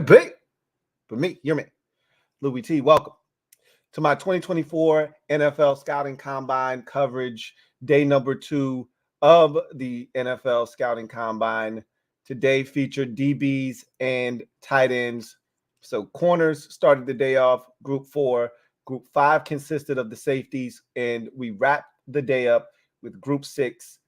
to be. But me, you're me. Louie T, welcome to my 2024 NFL Scouting Combine coverage, day number 2 of the NFL Scouting Combine. Today featured DBs and tight ends. So corners started the day off, group 4. Group 5 consisted of the safeties, and we wrapped the day up with group 6,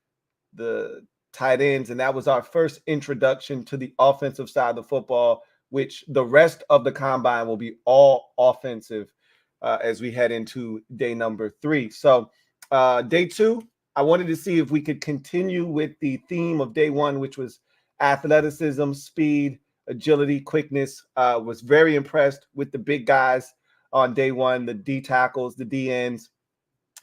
the tight ends, and that was our first introduction to the offensive side of the football, which the rest of the combine will be all offensive as we head into day number 3. So day 2, I wanted to see if we could continue with the theme of day 1, which was athleticism, speed, agility, quickness. Was very impressed with the big guys on day 1, the D tackles, the D ends,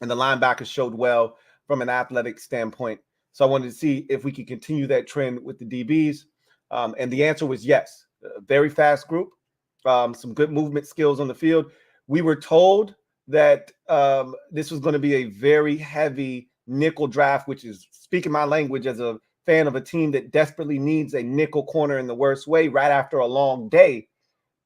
and the linebackers showed well from an athletic standpoint. So I wanted to see if we could continue that trend with the DBs. And the answer was yes. A very fast group, some good movement skills on the field. We were told that this was going to be a very heavy nickel draft, which is speaking my language as a fan of a team that desperately needs a nickel corner in the worst way right after a long day.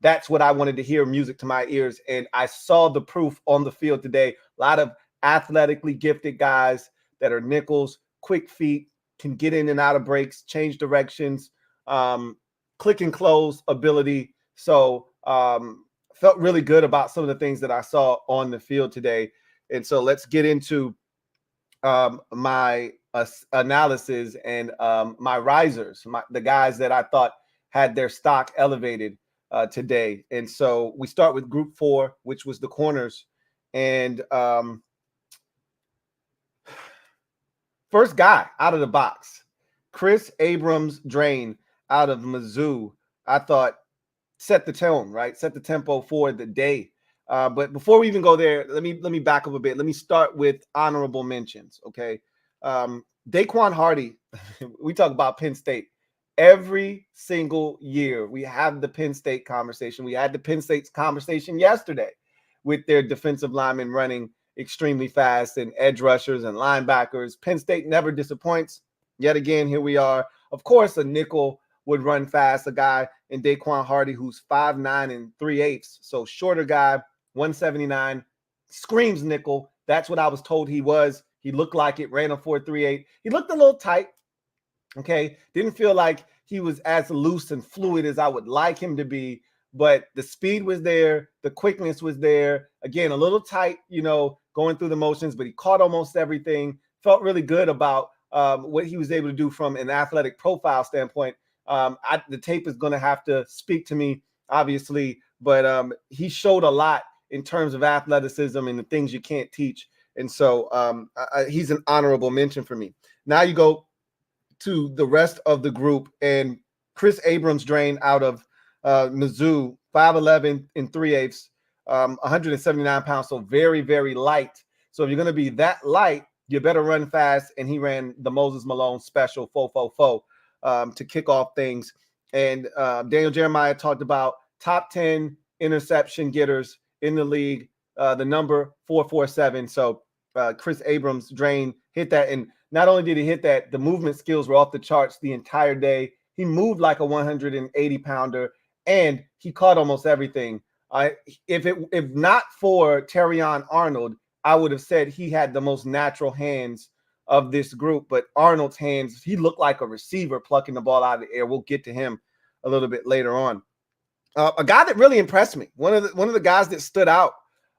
That's what I wanted to hear, music to my ears. And I saw the proof on the field today. A lot of athletically gifted guys that are nickels, quick feet, can get in and out of breaks, change directions, click and close ability. So felt really good about some of the things that I saw on the field today. And so let's get into my analysis and my risers, the guys that I thought had their stock elevated today. And so we start with group 4, which was the corners. And first guy out of the box, Chris Abrams-Draine out of Mizzou, I thought set the tone, right? Set the tempo for the day. But before we even go there, let me back up a bit. Let me start with honorable mentions, okay? Daquan Hardy, we talk about Penn State. Every single year, we have the Penn State conversation. We had the Penn State's conversation yesterday with their defensive linemen running extremely fast and edge rushers and linebackers. Penn State never disappoints. Yet again, here we are. Of course, a nickel would run fast. A guy in Daquan Hardy who's 5'9 3/8", so shorter guy, 179, screams nickel. That's what I was told he was. He looked like it, ran a 4.38. He looked a little tight. Okay, didn't feel like he was as loose and fluid as I would like him to be, but the speed was there, the quickness was there. Again, a little tight, going through the motions, but he caught almost everything. Felt really good about what he was able to do from an athletic profile standpoint. The tape is going to have to speak to me, obviously, but he showed a lot in terms of athleticism and the things you can't teach. And so he's an honorable mention for me. Now you go to the rest of the group, and Chris Abrams-Draine out of Mizzou, 5'11 3/8, 179 pounds, so very, very light. So if you're going to be that light, you better run fast, and he ran the Moses Malone special 4.44 to kick off things. And Daniel Jeremiah talked about top 10 interception getters in the league, the number 447. So Chris Abrams-Draine hit that, and not only did he hit that, the movement skills were off the charts the entire day. He moved like a 180-pounder, and he caught almost everything. If not for Terrion Arnold, I would have said he had the most natural hands of this group. But Arnold's hands, he looked like a receiver plucking the ball out of the air. We'll get to him a little bit later on. A guy that really impressed me, one of the guys that stood out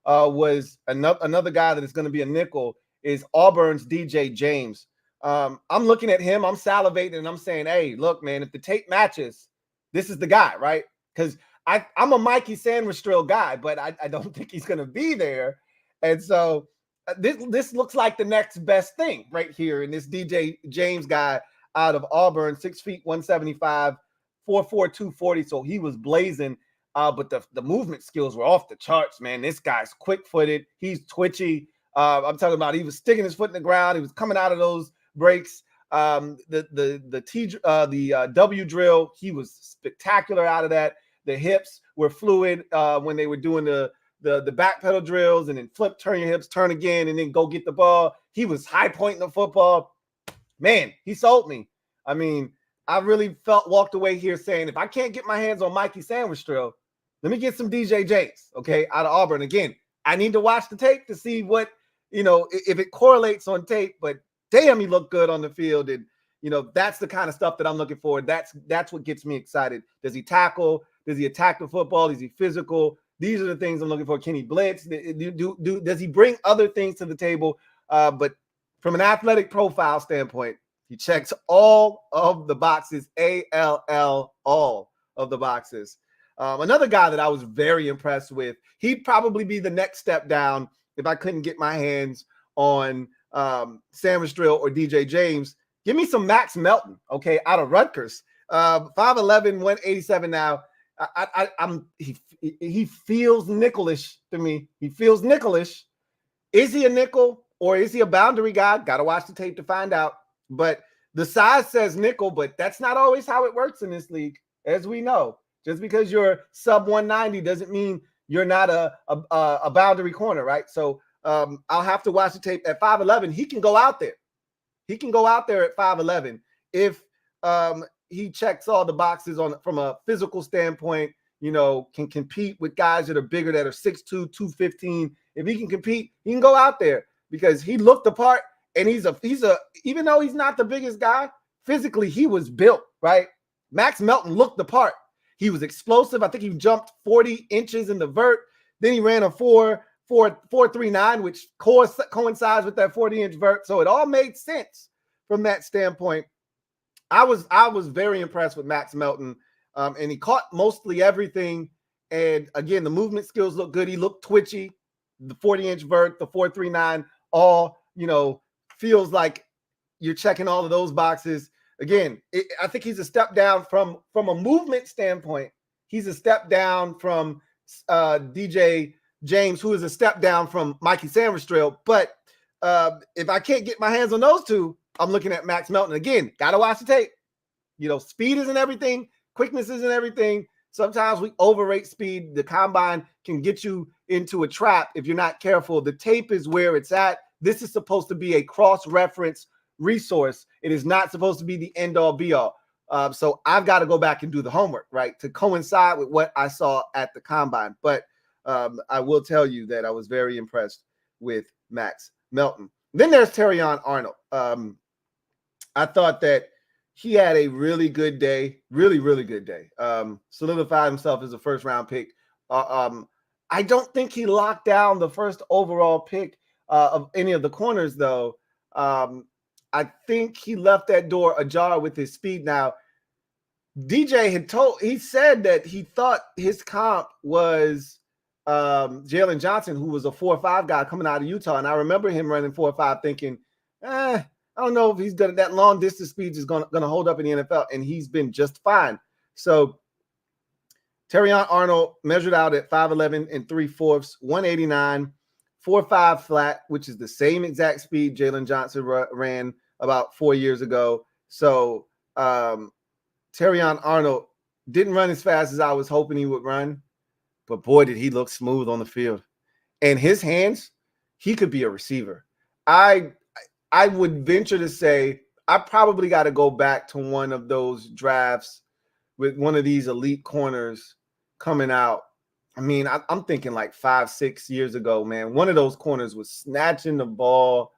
was another guy that is going to be a nickel, is Auburn's DJ James. I'm looking at him, I'm salivating, and I'm saying, hey, look, man, if the tape matches, this is the guy, right? Because I'm a Mikey Sandrill guy, but I don't think he's going to be there. And so this looks like the next best thing right here in this DJ James guy out of Auburn, 6 feet, 175, 4'4", 240. So he was blazing. But the movement skills were off the charts, man. This guy's quick-footed. He's twitchy. I'm talking about he was sticking his foot in the ground. He was coming out of those breaks. The W drill, he was spectacular out of that. The hips were fluid when they were doing the back pedal drills, and then flip, turn your hips, turn again, and then go get the ball. He was high pointing the football. Man, he sold me. I mean, I really walked away here saying, if I can't get my hands on Mikey Sandwich-Strill, let me get some DJ James, okay, out of Auburn. Again, I need to watch the tape to see what, if it correlates on tape, but damn, he looked good on the field. And, that's the kind of stuff that I'm looking for. That's what gets me excited. Does he tackle? Does he attack the football? Is he physical? These are the things I'm looking for. Can he blitz? Does he bring other things to the table? But from an athletic profile standpoint, he checks all of the boxes, ALL, all of the boxes. Another guy that I was very impressed with, he'd probably be the next step down if I couldn't get my hands on Sandwich-Strill or DJ James. Give me some Max Melton, okay, out of Rutgers. 5'11", 187 now. He feels nickelish to me. He feels nickelish. Is he a nickel or is he a boundary guy? Got to watch the tape to find out. But the size says nickel, but that's not always how it works in this league, as we know. Just because you're sub 190 doesn't mean you're not a boundary corner, right? So I'll have to watch the tape. At 5'11", he can go out there. He can go out there at 5'11" if he checks all the boxes from a physical standpoint, can compete with guys that are bigger, that are 6'2", 215. If he can compete, he can go out there because he looked the part, and he's even though he's not the biggest guy, physically he was built, right? Max Melton looked the part. He was explosive. I think he jumped 40 inches in the vert. Then he ran a 4.39, which coincides with that 40-inch vert. So it all made sense from that standpoint. I was very impressed with Max Melton, and he caught mostly everything. And again, the movement skills look good. He looked twitchy. The 40-inch vert, the 4.39, all feels like you're checking all of those boxes. Again, I think he's a step down from a movement standpoint. He's a step down from DJ James, who is a step down from Mikey Sandwich-Strill. But if I can't get my hands on those two, I'm looking at Max Melton. Again, got to watch the tape. Speed isn't everything. Quickness isn't everything. Sometimes we overrate speed. The combine can get you into a trap if you're not careful. The tape is where it's at. This is supposed to be a cross-reference resource. It is not supposed to be the end-all, be-all. So I've got to go back and do the homework, right, to coincide with what I saw at the combine. But I will tell you that I was very impressed with Max Melton. Then there's Terrion Arnold. I thought that he had a really good day, really, really good day. Solidified himself as a first-round pick. I don't think he locked down the first overall pick of any of the corners, though. I think he left that door ajar with his speed. Now, DJ he said that he thought his comp was Jalen Johnson, who was a 4.5 guy coming out of Utah. And I remember him running 4.5 thinking, I don't know if he's gonna, that long distance speed is gonna hold up in the NFL, and he's been just fine. So Terrion Arnold measured out at 5'11" and 3/4, 189, 4.5 flat, which is the same exact speed Jalen Johnson ran about 4 years ago. So Terrion Arnold didn't run as fast as I was hoping he would run, but boy, did he look smooth on the field. And his hands, he could be a receiver. I would venture to say I probably got to go back to one of those drafts with one of these elite corners coming out. I mean, I'm thinking like 5-6 years ago, man. One of those corners was snatching the ball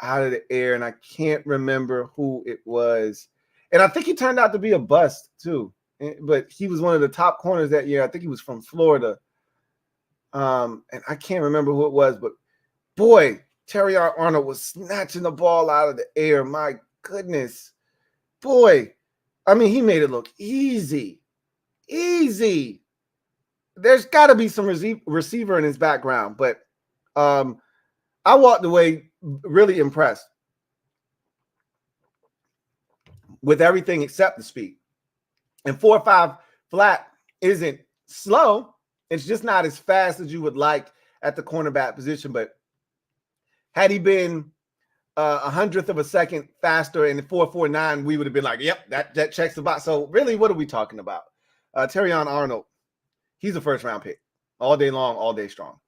out of the air, and I can't remember who it was. And I think he turned out to be a bust too. But he was one of the top corners that year. I think he was from Florida. And I can't remember who it was, but boy, Terrion Arnold was snatching the ball out of the air. My goodness. Boy, I mean, he made it look easy. Easy. There's got to be some receiver in his background, but I walked away really impressed with everything except the speed. And 4.5 flat isn't slow. It's just not as fast as you would like at the cornerback position. But had he been 100th of a second faster in the 4.49, we would have been like, yep, that checks the box. So really, what are we talking about? Terrion Arnold, he's a first-round pick. All day long, all day strong.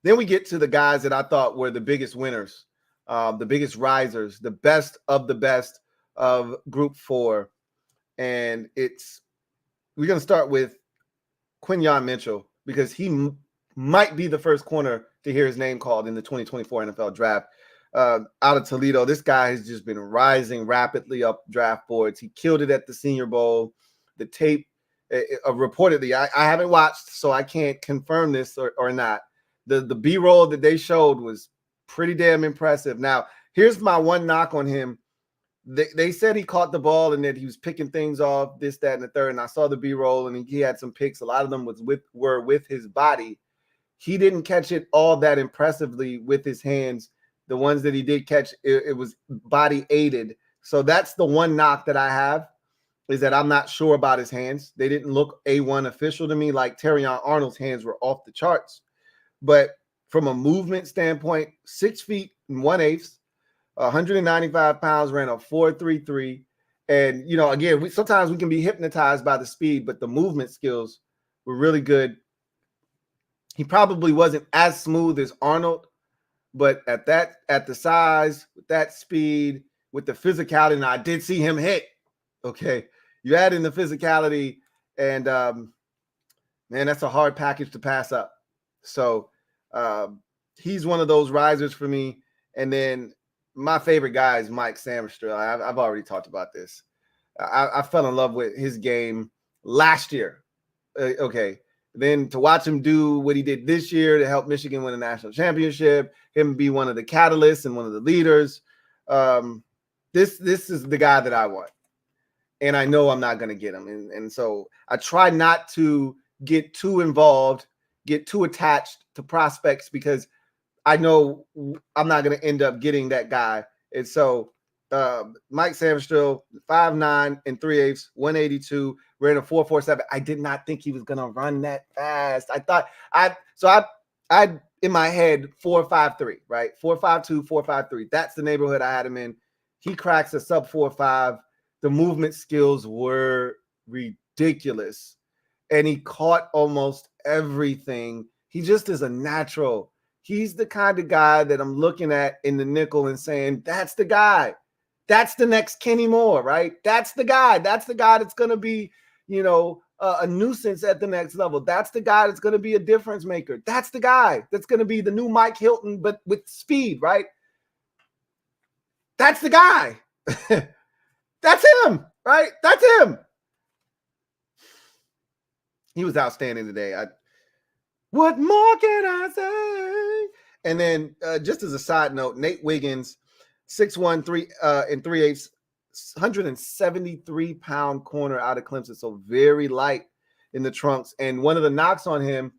Then we get to the guys that I thought were the biggest winners, the biggest risers, the best of the best of Group 4, and we're going to start with Quinyon Mitchell because he might be the first corner to hear his name called in the 2024 NFL Draft. Out of Toledo, this guy has just been rising rapidly up draft boards. He killed it at the Senior Bowl. The tape, reportedly, I haven't watched, so I can't confirm this or not. The B-roll that they showed was pretty damn impressive. Now, here's my one knock on him. They said he caught the ball and that he was picking things off, this, that, and the third. And I saw the B-roll, and he had some picks. A lot of them were with his body. He didn't catch it all that impressively with his hands. The ones that he did catch, it was body aided. So that's the one knock that I have, is that I'm not sure about his hands. They didn't look A1 official to me. Like Terrion Arnold's hands were off the charts. But from a movement standpoint, 6 feet and 1/8, 195 pounds, ran a 4.33. And, you know, again, sometimes we can be hypnotized by the speed, but the movement skills were really good. He probably wasn't as smooth as Arnold, but at the size, with that speed, with the physicality, and I did see him hit. Okay, you add in the physicality, and man, that's a hard package to pass up. So he's one of those risers for me. And then my favorite guy is Mike Sammerstrell. I've already talked about this. I fell in love with his game last year. Okay. Then to watch him do what he did this year to help Michigan win a national championship, him be one of the catalysts and one of the leaders. This is the guy that I want. And I know I'm not going to get him. And so I try not to get too involved, get too attached to prospects, because I know I'm not going to end up getting that guy. And so Mike Sammerstrell, 5'9" and 3/8, 182, ran a 4.47. I did not think he was going to run that fast. I thought I in my head 4.53, right? 4.52, 4.53. That's the neighborhood I had him in. He cracks a sub 4.5. The movement skills were ridiculous, and he caught almost everything. He just is a natural. He's the kind of guy that I'm looking at in the nickel and saying, that's the guy. That's the next Kenny Moore, right? That's the guy. That's the guy that's going to be, you know, a nuisance at the next level. That's the guy that's going to be a difference maker. That's the guy that's going to be the new Mike Hilton, but with speed, right? That's the guy. That's him, right? That's him. He was outstanding today. What more can I say? And then just as a side note, Nate Wiggins, 6'1", 3 and 3/8, 173-pound corner out of Clemson. So very light in the trunks. And one of the knocks on him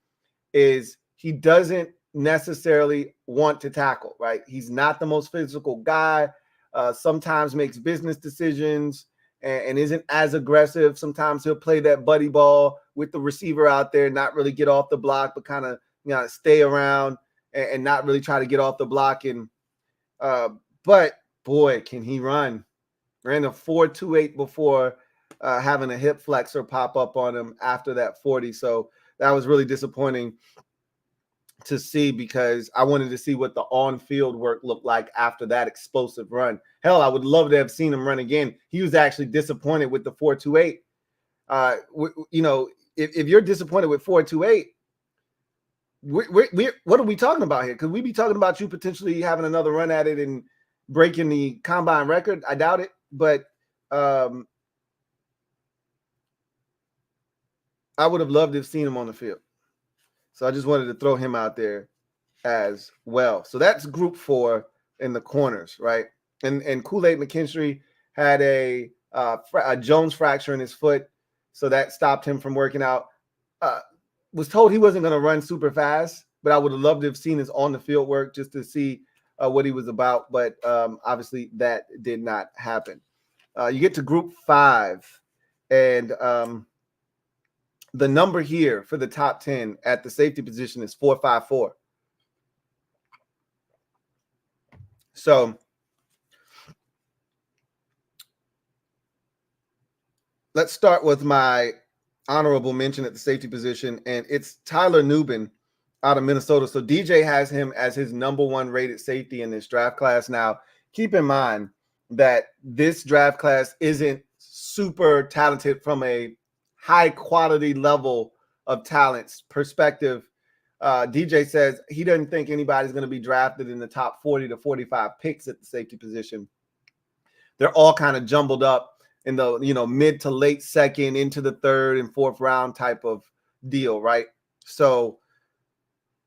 is he doesn't necessarily want to tackle, right? He's not the most physical guy. Sometimes makes business decisions and isn't as aggressive. Sometimes he'll play that buddy ball with the receiver out there, not really get off the block, but kind of, you know, stay around and not really try to get off the block. And but boy, can he run! Ran a 4.28 before having a hip flexor pop up on him after that 40. So that was really disappointing to see, because I wanted to see what the on-field work looked like after that explosive run. Hell, I would love to have seen him run again. He was actually disappointed with the 4.28. You know, if you're disappointed with 4.28, what are we talking about here? Could we be talking about you potentially having another run at it and breaking the combine record? I doubt it, but I would have loved to have seen him on the field. So I just wanted to throw him out there as well. So that's Group 4 in the corners, right? And Kool-Aid McKinstry had a Jones fracture in his foot, so that stopped him from working out. Was told he wasn't going to run super fast, but I would have loved to have seen his on-the-field work just to see what he was about. But obviously that did not happen. You get to Group 5, and the number here for the top 10 at the safety position is 4.54. So let's start with my honorable mention at the safety position, and it's Tyler Nubin out of Minnesota. So DJ has him as his #1 rated safety in this draft class. Now, keep in mind, that this draft class isn't super talented from a high quality level of talents perspective. DJ says he doesn't think anybody's going to be drafted in the top 40 to 45 picks at the safety position. They're all kind of jumbled up in the, mid to late second into the third and fourth round type of deal, right? So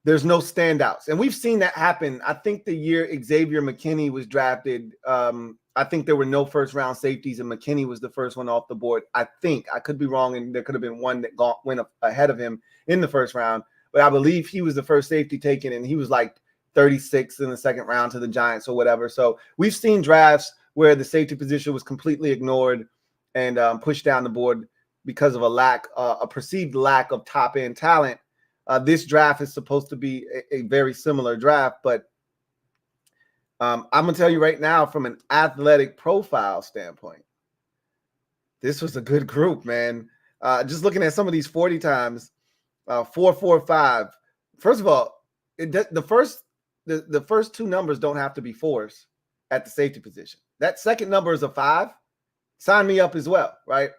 there's no standouts. And we've seen that happen. I think the year Xavier McKinney was drafted, I think there were no first round safeties and McKinney was the first one off the board. I think I could be wrong. And there could have been one that went ahead of him in the first round, but I believe he was the first safety taken and he was like 36 in the second round to the Giants or whatever. So we've seen drafts where the safety position was completely ignored and pushed down the board because of a perceived lack of top end talent. This draft is supposed to be a very similar draft, but I'm going to tell you right now, from an athletic profile standpoint, this was a good group, man. Just looking at some of these 40 times, 4.45. First of all, the first two numbers don't have to be fours at the safety position. That second number is a 5. Sign me up as well, right?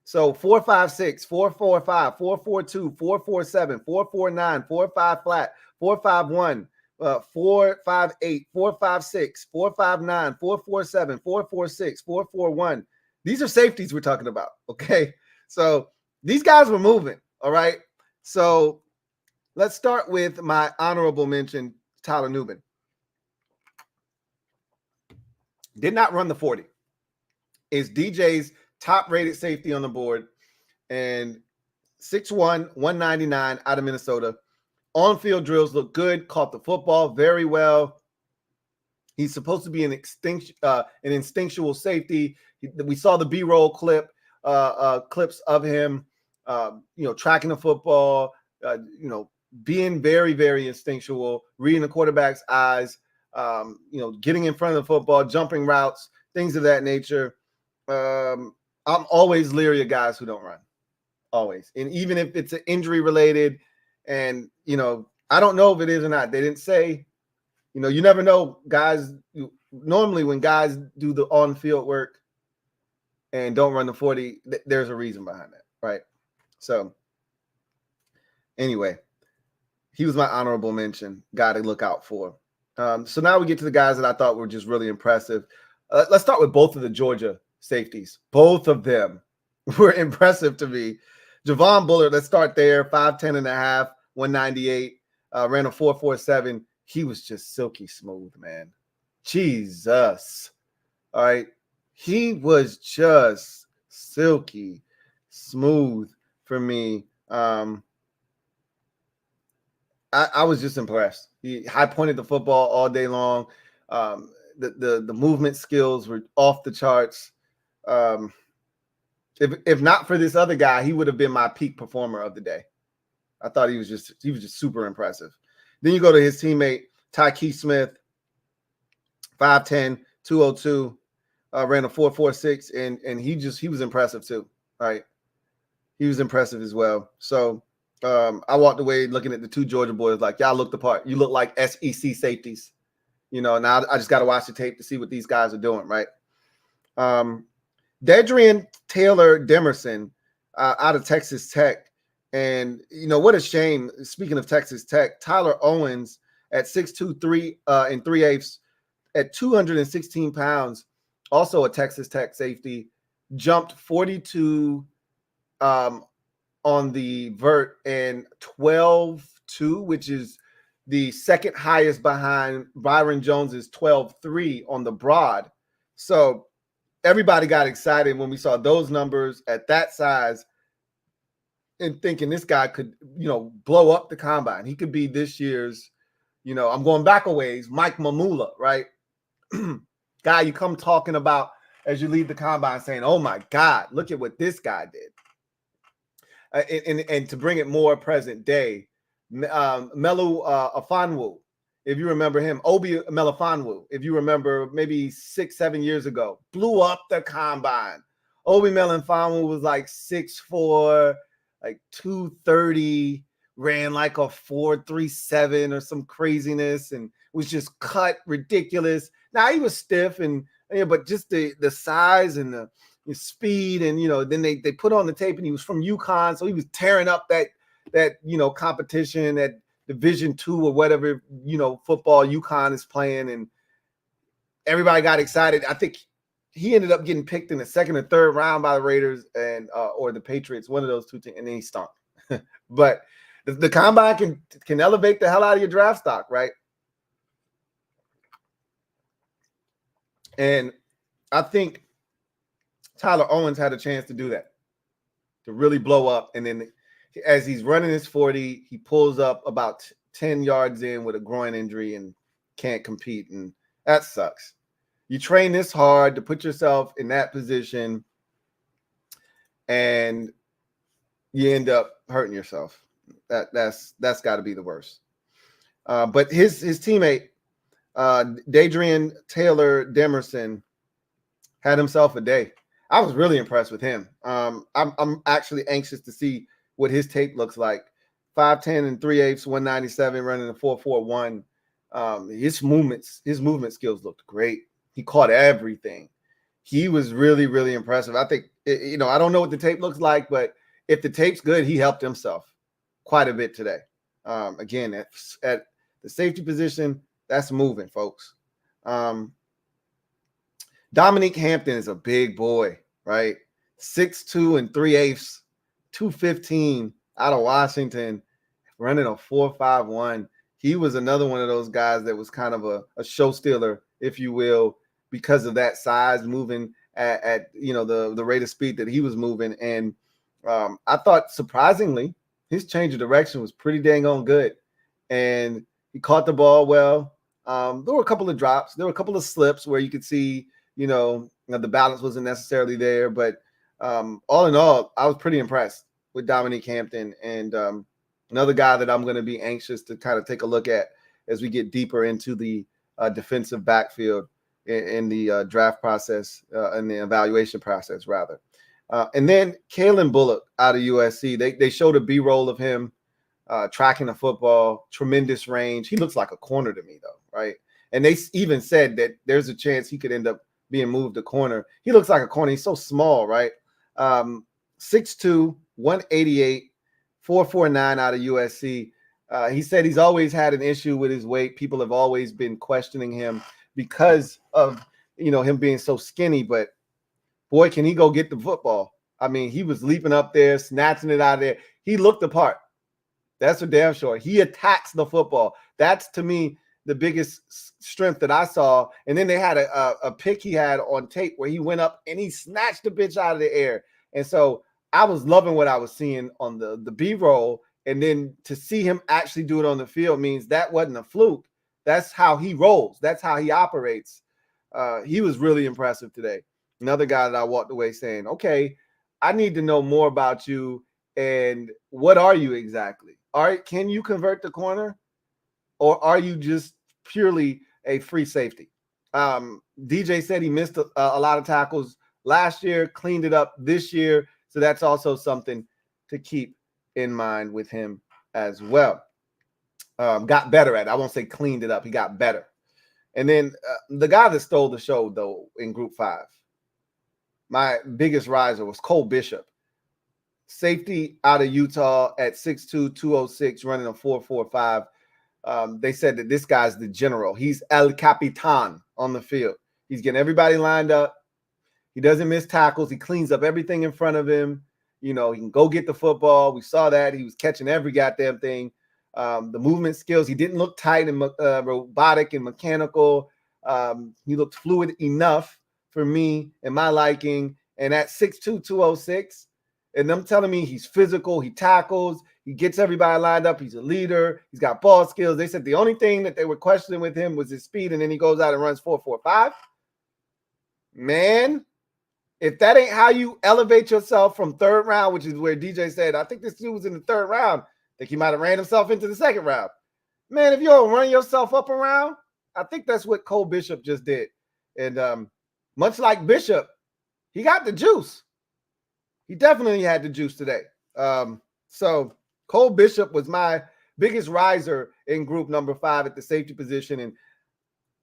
So 4.56, 4.45, 4.42, 4.47, 4.49, 4.5 flat, 4.51, 4.58, 4.56, 4.59, 4.47, 4.46, 4.41. These are safeties we're talking about, okay? So these guys were moving, all right? So let's start with my honorable mention, Tyler Nubin. Did not run the 40. Is DJ's top-rated safety on the board, and 6'1", 199 out of Minnesota. On-field drills look good, caught the football very well. He's supposed to be an instinctual safety. We saw the B-roll clips of him, tracking the football, being very, very instinctual, reading the quarterback's eyes, getting in front of the football, jumping routes, things of that nature. I'm always leery of guys who don't run, always. And even if it's an injury related, and, I don't know if it is or not. They didn't say, you never know. Guys, normally when guys do the on-field work and don't run the 40, there's a reason behind that, right? So anyway, he was my honorable mention, guy to look out for. So now we get to the guys that I thought were just really impressive. Let's start with both of the Georgia safeties. Both of them were impressive to me. Javon Bullard, let's start there. 5'10 and a half, 198, ran a 4.47. He was just silky smooth, man. Jesus. All right. He was just silky smooth for me. I was just impressed. He high pointed the football all day long. The movement skills were off the charts. If not for this other guy, he would have been my peak performer of the day. I thought he was just super impressive. Then you go to his teammate, Tyke Smith, 5'10", 202, ran a 4.46, and he was impressive too. Right. He was impressive as well. So I walked away looking at the two Georgia boys like, y'all look the part. You look like SEC safeties. Now I just got to watch the tape to see what these guys are doing, right? Dedrian Taylor Demerson out of Texas Tech. And, what a shame. Speaking of Texas Tech, Tyler Owens at 6'2", 3 3/8 at 216 pounds, also a Texas Tech safety, jumped 42 on the vert and 12.2, which is the second highest behind Byron Jones's 12.3 on the broad. So everybody got excited when we saw those numbers at that size and thinking this guy could, blow up the combine. He could be this year's, I'm going back a ways, Mike Mamula, right? Guy you come talking about as you leave the combine saying, oh my God, look at what this guy did. And to bring it more present day, Melu Afanwu, if you remember him, Obi Melifonwu, if you remember maybe 6-7 years ago, blew up the combine. Obi Melifonwu was like 6'4", like 230, ran like a 4.37 or some craziness, and was just cut ridiculous. Now he was stiff and Yeah, but just the size and the speed, and then they put on the tape, and he was from UConn, so he was tearing up that competition at Division II or whatever football UConn is playing, and everybody got excited. I think he ended up getting picked in the second or third round by the Raiders and or the Patriots, one of those two teams, and then he stunk. But the combine can elevate the hell out of your draft stock, right? And I think Tyler Owens had a chance to do that, to really blow up. And then as he's running his 40, he pulls up about 10 yards in with a groin injury and can't compete. And that sucks. You train this hard to put yourself in that position, and you end up hurting yourself. That's got to be the worst. But his teammate, Dadrian Taylor Demerson, had himself a day. I was really impressed with him. I'm actually anxious to see what his tape looks like. 5'10" and 3/8, 197, running a 4.41. His movement skills looked great. He caught everything. He was really, really impressive. I think, I don't know what the tape looks like, but if the tape's good, he helped himself quite a bit today. Again, at the safety position, that's moving, folks. Dominique Hampton is a big boy, right? 6'2" and 3/8, 215 out of Washington, running a 4.51. He was another one of those guys that was kind of a show stealer, if you will, because of that size, moving at the rate of speed that he was moving. And I thought, surprisingly, his change of direction was pretty dang on good. And he caught the ball well. There were a couple of drops. There were a couple of slips where you could see, the balance wasn't necessarily there. But all in all, I was pretty impressed with Dominique Hampton. And another guy that I'm going to be anxious to kind of take a look at as we get deeper into the defensive backfield in the draft process and the evaluation process, rather. And then Kalen Bullock out of USC. They showed a B-roll of him tracking the football, tremendous range. He looks like a corner to me, though, right? And they even said that there's a chance he could end up being moved to corner. He looks like a corner. He's so small, right? 6'2", 188, 4.49 out of USC. He said he's always had an issue with his weight. People have always been questioning him because of, him being so skinny. But, boy, can he go get the football. I mean, he was leaping up there, snatching it out of there. He looked the part. That's for damn sure. He attacks the football. That's, to me, the biggest strength that I saw. And then they had a pick he had on tape where he went up and he snatched the bitch out of the air. And so I was loving what I was seeing on the B-roll. And then to see him actually do it on the field means that wasn't a fluke. That's how he rolls. That's how he operates. He was really impressive today. Another guy that I walked away saying, okay, I need to know more about you. And what are you exactly? Can you convert the corner? Or are you just purely a free safety? DJ said he missed a lot of tackles last year, cleaned it up this year. So that's also something to keep in mind with him as well. Got better at it. I won't say cleaned it up. He got better. And then the guy that stole the show, though, in Group 5, my biggest riser was Cole Bishop. Safety out of Utah at 6'2", 206, running a 4.45. They said that this guy's the general. He's El Capitan on the field. He's getting everybody lined up. He doesn't miss tackles. He cleans up everything in front of him. He can go get the football. We saw that. He was catching every goddamn thing. The movement skills, he didn't look tight and robotic and mechanical. He looked fluid enough for me and my liking. And at 6'2", 206, and them telling me he's physical, he tackles, he gets everybody lined up, he's a leader, he's got ball skills. They said the only thing that they were questioning with him was his speed, and then he goes out and runs 4.45. Man, if that ain't how you elevate yourself from third round, which is where DJ said, I think this dude was in the third round. I think he might have ran himself into the second round. Man, if you don't run yourself up around, I think that's what Cole Bishop just did. And much like Bishop, he got the juice. He definitely had the juice today. So Cole Bishop was my biggest riser in group number 5 at the safety position. And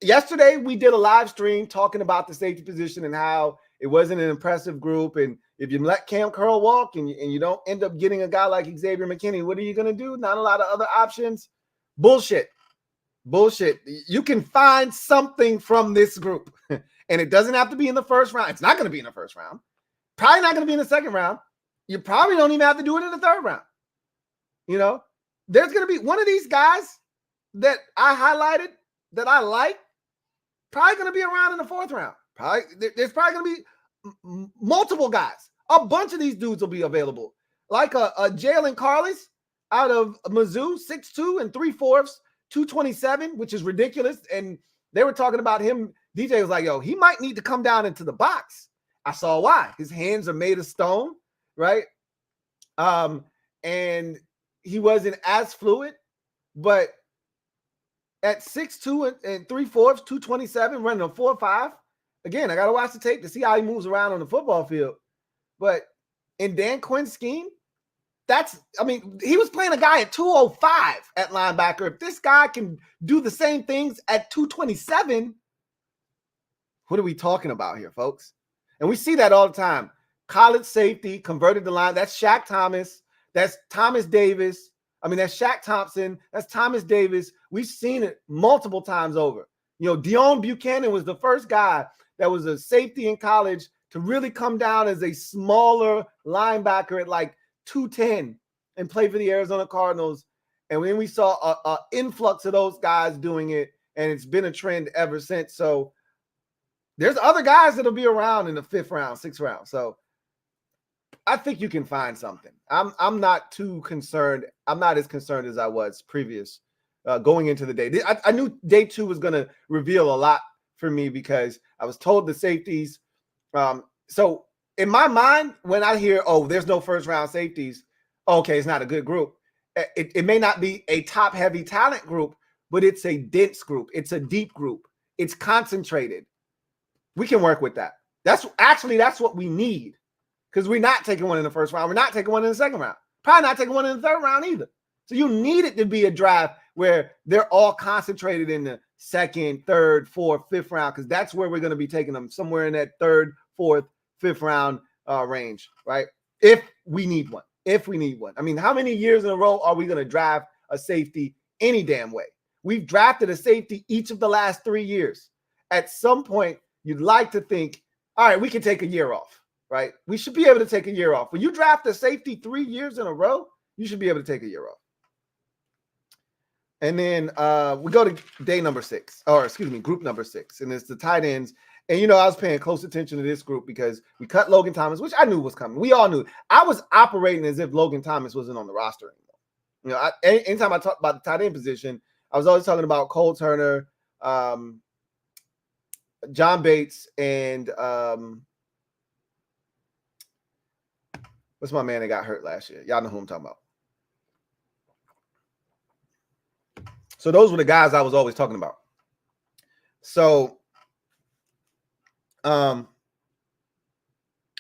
yesterday we did a live stream talking about the safety position and how it wasn't an impressive group. And if you let Cam Curl walk and you don't end up getting a guy like Xavier McKinney, what are you going to do? Not a lot of other options. Bullshit. You can find something from this group, and it doesn't have to be in the first round. It's not going to be in the first round. Probably not going to be in the second round. You probably don't even have to do it in the third round. You know, there's going to be one of these guys that I highlighted that I like, probably going to be around in the fourth round. There's probably going to be multiple guys. A bunch of these dudes will be available. Like a Jalen Carlis out of Mizzou, 6'2" and 3/4, 227, which is ridiculous. And they were talking about him. DJ was like, yo, he might need to come down into the box. I saw why. His hands are made of stone, right? And he wasn't as fluid, but at 6'2" and 3/4, 227, running a 4.5. Again, I got to watch the tape to see how he moves around on the football field. But in Dan Quinn's scheme, he was playing a guy at 205 at linebacker. If this guy can do the same things at 227, what are we talking about here, folks? And we see that all the time. College safety, converted to line. That's Shaq Thomas. That's Thomas Davis. That's Shaq Thompson. That's Thomas Davis. We've seen it multiple times over. Dion Buchanan was the first guy that was a safety in college to really come down as a smaller linebacker at like 210 and play for the Arizona Cardinals. And then we saw an influx of those guys doing it, and it's been a trend ever since. So there's other guys that'll be around in the fifth round, sixth round. So I think you can find something. I'm not too concerned. I'm not as concerned as I was previous going into the day. I knew day two was going to reveal a lot for me because I was told the safeties. So in my mind, when I hear, there's no first round safeties, okay, it's not a good group. It may not be a top heavy talent group, but it's a dense group. It's a deep group. It's concentrated. We can work with that. That's what we need. Because we're not taking one in the first round. We're not taking one in the second round. Probably not taking one in the third round either. So you need it to be a draft where they're all concentrated in the second, third, fourth, fifth round, because that's where we're going to be taking them, somewhere in that third, fourth, fifth round range, right? If we need one. How many years in a row are we going to draft a safety any damn way? We've drafted a safety each of the last 3 years. At some point, you'd like to think, all right, we can take a year off. Right? We should be able to take a year off. When you draft a safety 3 years in a row, you should be able to take a year off. And then we go to group number 6. And it's the tight ends. And, I was paying close attention to this group because we cut Logan Thomas, which I knew was coming. We all knew. I was operating as if Logan Thomas wasn't on the roster anymore. Anytime I talk about the tight end position, I was always talking about Cole Turner, John Bates, and what's my man that got hurt last year? Y'all know who I'm talking about. So those were the guys I was always talking about. So Amani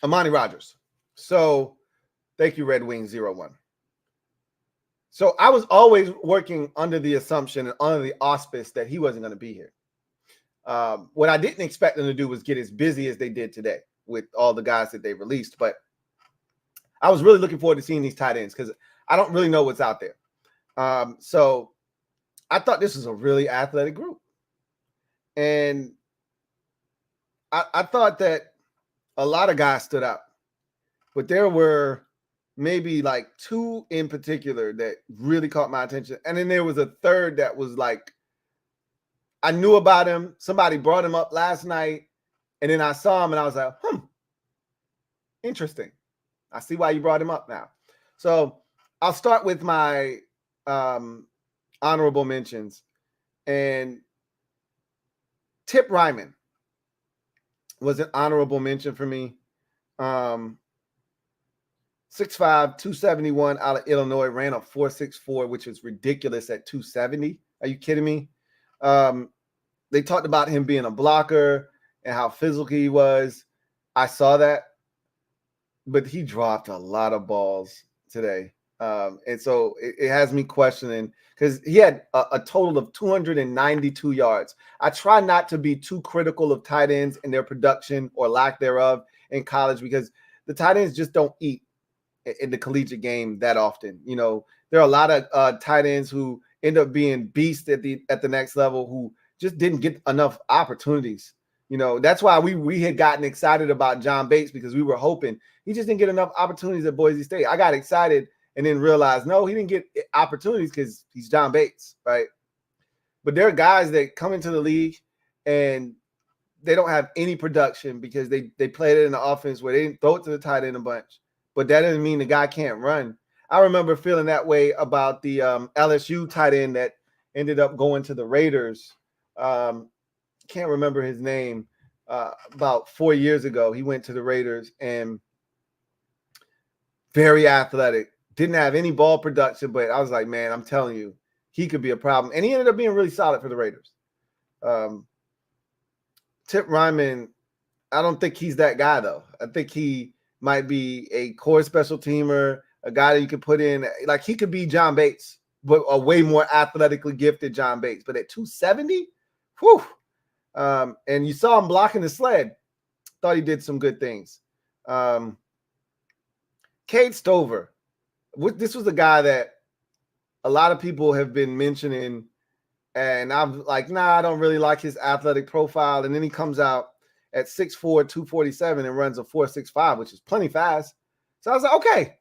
Rogers. So thank you, Red Wing 01. So I was always working under the assumption and under the auspice that he wasn't going to be here. What I didn't expect them to do was get as busy as they did today with all the guys that they released. But I was really looking forward to seeing these tight ends because I don't really know what's out there. So I thought this was a really athletic group. And I thought that a lot of guys stood out. But there were maybe like 2 in particular that really caught my attention. And then there was a third that was like, I knew about him. Somebody brought him up last night. And then I saw him and I was like, interesting. I see why you brought him up now. So I'll start with my honorable mentions. And Tip Ryman was an honorable mention for me. 6'5", 271 out of Illinois, ran a 4.64, which is ridiculous at 270. Are you kidding me? They talked about him being a blocker and how physical he was. I saw that. But he dropped a lot of balls today. And so it has me questioning, because he had a total of 292 yards. I try not to be too critical of tight ends and their production or lack thereof in college, because the tight ends just don't eat in the collegiate game that often. You know, there are a lot of tight ends who end up being beasts at the next level who just didn't get enough opportunities. You know, that's why we had gotten excited about John Bates, because we were hoping he just didn't get enough opportunities at Boise State. I got excited and then realized, no, he didn't get opportunities because he's John Bates, right? But there are guys that come into the league and they don't have any production because they played it in the offense where they didn't throw it to the tight end a bunch. But that doesn't mean the guy can't run. I remember feeling that way about the LSU tight end that ended up going to the Raiders. Can't remember his name. About 4 years ago, he went to the Raiders, and very athletic. Didn't have any ball production, but I was like, man, I'm telling you, he could be a problem. And he ended up being really solid for the Raiders. Tip Ryman, I don't think he's that guy, though. I think he might be a core special teamer, a guy that you could put in. Like, he could be John Bates, but a way more athletically gifted John Bates. But at 270, whew. And you saw him blocking the sled. Thought he did some good things. Cade Stover. This was a guy that a lot of people have been mentioning, and I'm like, nah, I don't really like his athletic profile. And then he comes out at 6'4", 247 and runs a 4.65, which is plenty fast. So I was like, okay,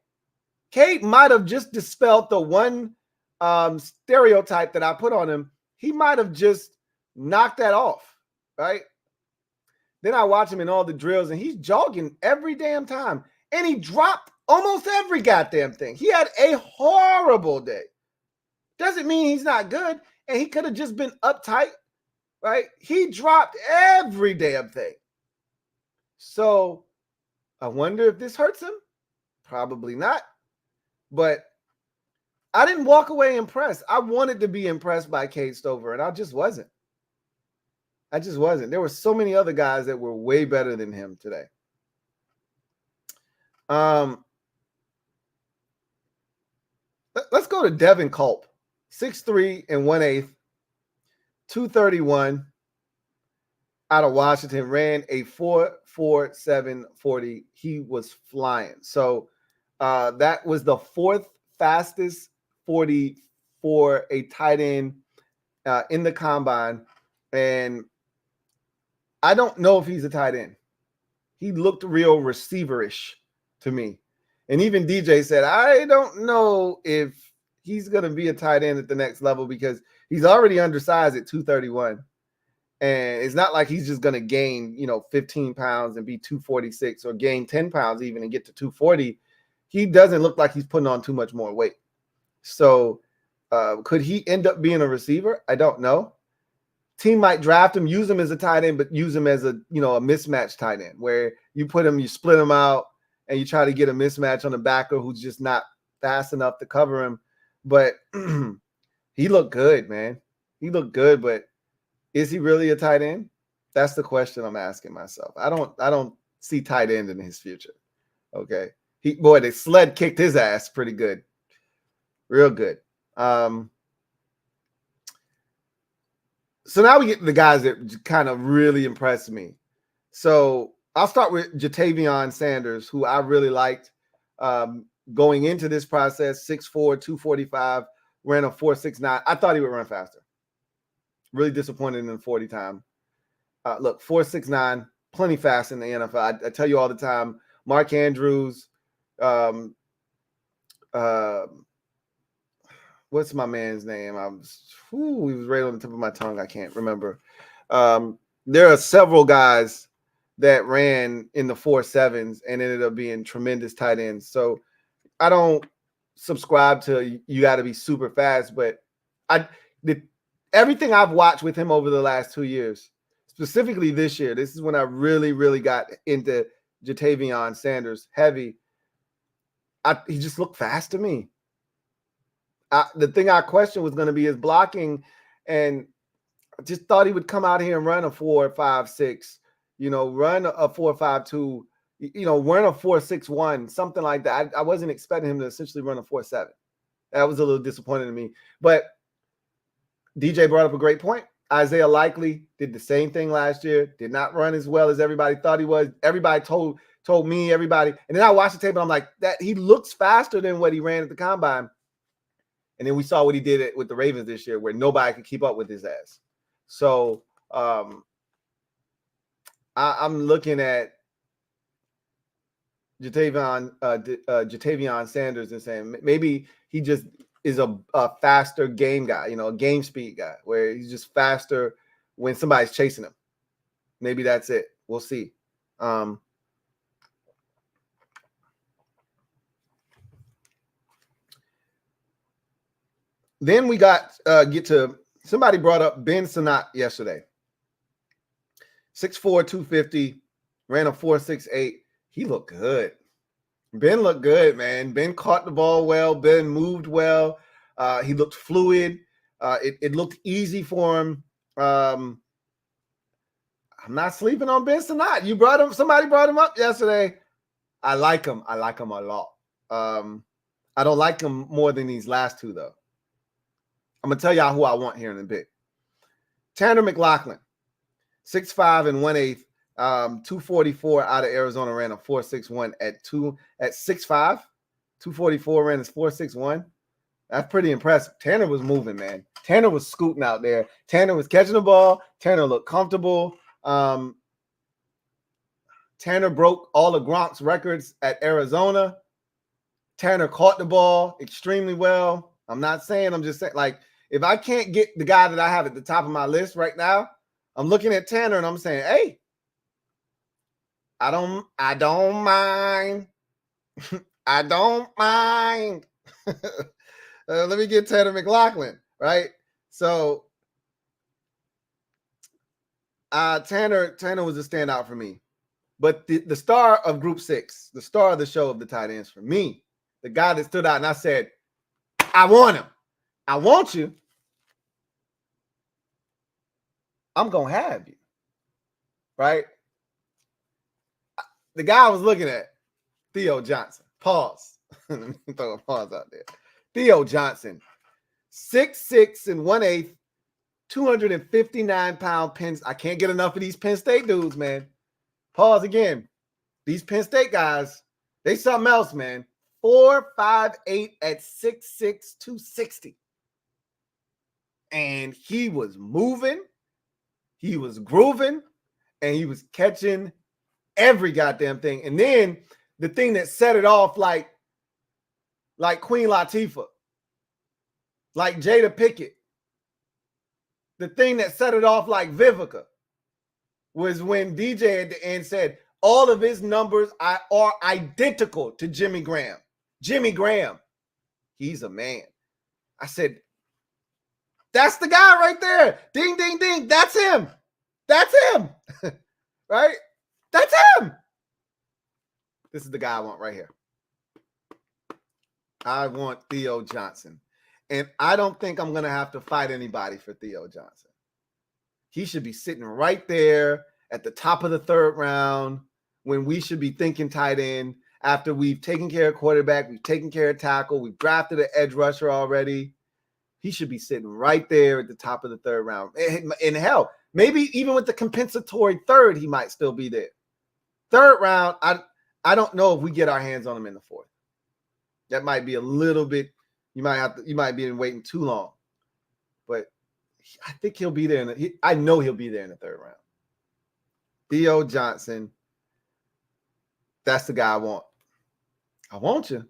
Cade might have just dispelled the one stereotype that I put on him. He might have just knocked that off, right? Then I watch him in all the drills, and he's jogging every damn time. And he dropped almost every goddamn thing. He had a horrible day. Doesn't mean he's not good. And he could have just been uptight, right? He dropped every damn thing. So I wonder if this hurts him. Probably not. But I didn't walk away impressed. I wanted to be impressed by Cade Stover, and I just wasn't. There were so many other guys that were way better than him today. Let's go to Devin Culp, 6'3" and 1/8, 231 out of Washington, ran a 4.47 40. He was flying. So that was the fourth fastest 40 for a tight end in the combine. And I don't know if he's a tight end. He looked real receiver-ish to me. And even DJ said, I don't know if he's going to be a tight end at the next level, because he's already undersized at 231. And it's not like he's just going to gain, 15 pounds and be 246, or gain 10 pounds even and get to 240. He doesn't look like he's putting on too much more weight. So could he end up being a receiver? I don't know. Team might draft him, use him as a tight end, but use him as a mismatch tight end, where you split him out, and you try to get a mismatch on the backer who's just not fast enough to cover him. But he looked good, man. He looked good, but is he really a tight end? That's the question I'm asking myself. I don't see tight end in his future. Okay. The sled kicked his ass pretty good. Real good. So now we get to the guys that kind of really impressed me. So I'll start with Jatavion Sanders, who I really liked going into this process. 6'4", 245, ran a 4.69. I thought he would run faster. Really disappointed in the 40 time. Look, 4.69, plenty fast in the NFL. I tell you all the time, Mark Andrews, what's my man's name? He was right on the tip of my tongue. I can't remember. There are several guys that ran in the 4.7s and ended up being tremendous tight ends. So I don't subscribe to you got to be super fast, but everything I've watched with him over the last 2 years, specifically this year, this is when I really, really got into Jatavion Sanders heavy. He just looked fast to me. The thing I questioned was going to be his blocking, and I just thought he would come out here and run a 4.56, run a 4.52 run a 4.61, something like that. I wasn't expecting him to essentially run a 4.7. That was a little disappointing to me. But DJ brought up a great point. Isaiah Likely did the same thing last year, did not run as well as everybody thought he was. Everybody told me, everybody. And then I watched the tape and I'm like, that he looks faster than what he ran at the combine. And then we saw what he did with the Ravens this year, where nobody could keep up with his ass. So I'm looking at Jatavion Sanders and saying maybe he just is a faster game guy, a game speed guy, where he's just faster when somebody's chasing him. Maybe that's it. We'll see. Then we get to somebody brought up Ben Sinnott yesterday. 6'4", 250, ran a 4.68. He looked good. Ben looked good, man. Ben caught the ball well. Ben moved well. He looked fluid. It looked easy for him. I'm not sleeping on Ben Sinnott. You brought him. Somebody brought him up yesterday. I like him. I like him a lot. I don't like him more than these last two, though. I'm going to tell y'all who I want here in a bit. Tanner McLachlan, 6'5" and 1/8, 244 out of Arizona, ran a 4.61 at 6'5", 244 ran his 4.61. That's pretty impressive. Tanner was moving, man. Tanner was scooting out there. Tanner was catching the ball. Tanner looked comfortable. Tanner broke all of Gronk's records at Arizona. Tanner caught the ball extremely well. I'm not saying, I'm just saying, like, if I can't get the guy that I have at the top of my list right now, I'm looking at Tanner and I'm saying, hey, I don't mind. I don't mind. Let me get Tanner McLachlan, right? So Tanner was a standout for me. But the star of Group 6, the star of the show of the tight ends for me, the guy that stood out and I said, I want him. I want you. I'm going to have you. Right? The guy I was looking at, Theo Johnson. Pause. Let me throw a pause out there. Theo Johnson, 6'6" and 1/8, 259-pound Penn. I can't get enough of these Penn State dudes, man. Pause again. These Penn State guys, they something else, man. 4.58 at 6'6", 260. And he was moving, he was grooving, and he was catching every goddamn thing. And then the thing that set it off like Queen Latifah, like Jada Pinkett, the thing that set it off like Vivica was when DJ at the end said, all of his numbers are identical to Jimmy Graham. Jimmy Graham, he's a man. I said, that's the guy right there. Ding, ding, ding. That's him. That's him. Right? That's him. This is the guy I want right here. I want Theo Johnson. And I don't think I'm going to have to fight anybody for Theo Johnson. He should be sitting right there at the top of the third round when we should be thinking tight end after we've taken care of quarterback, we've taken care of tackle, we've drafted an edge rusher already. He should be sitting right there at the top of the third round. And hell, maybe even with the compensatory third, he might still be there. Third round, I don't know if we get our hands on him in the fourth. That might be a little bit, you might be waiting too long. But I think he'll be there. I know he'll be there in the third round. Theo Johnson, that's the guy I want. I want you.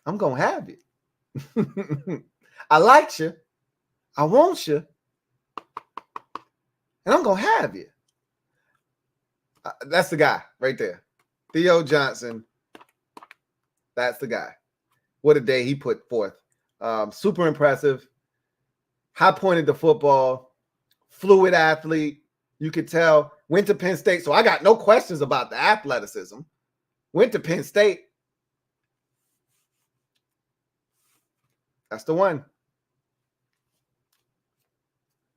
I'm going to have you. I like you. I want you. And I'm going to have you. That's the guy right there. Theo Johnson. That's the guy. What a day he put forth. Super impressive. High-pointed the football. Fluid athlete. You could tell. Went to Penn State. So I got no questions about the athleticism. Went to Penn State. That's the one.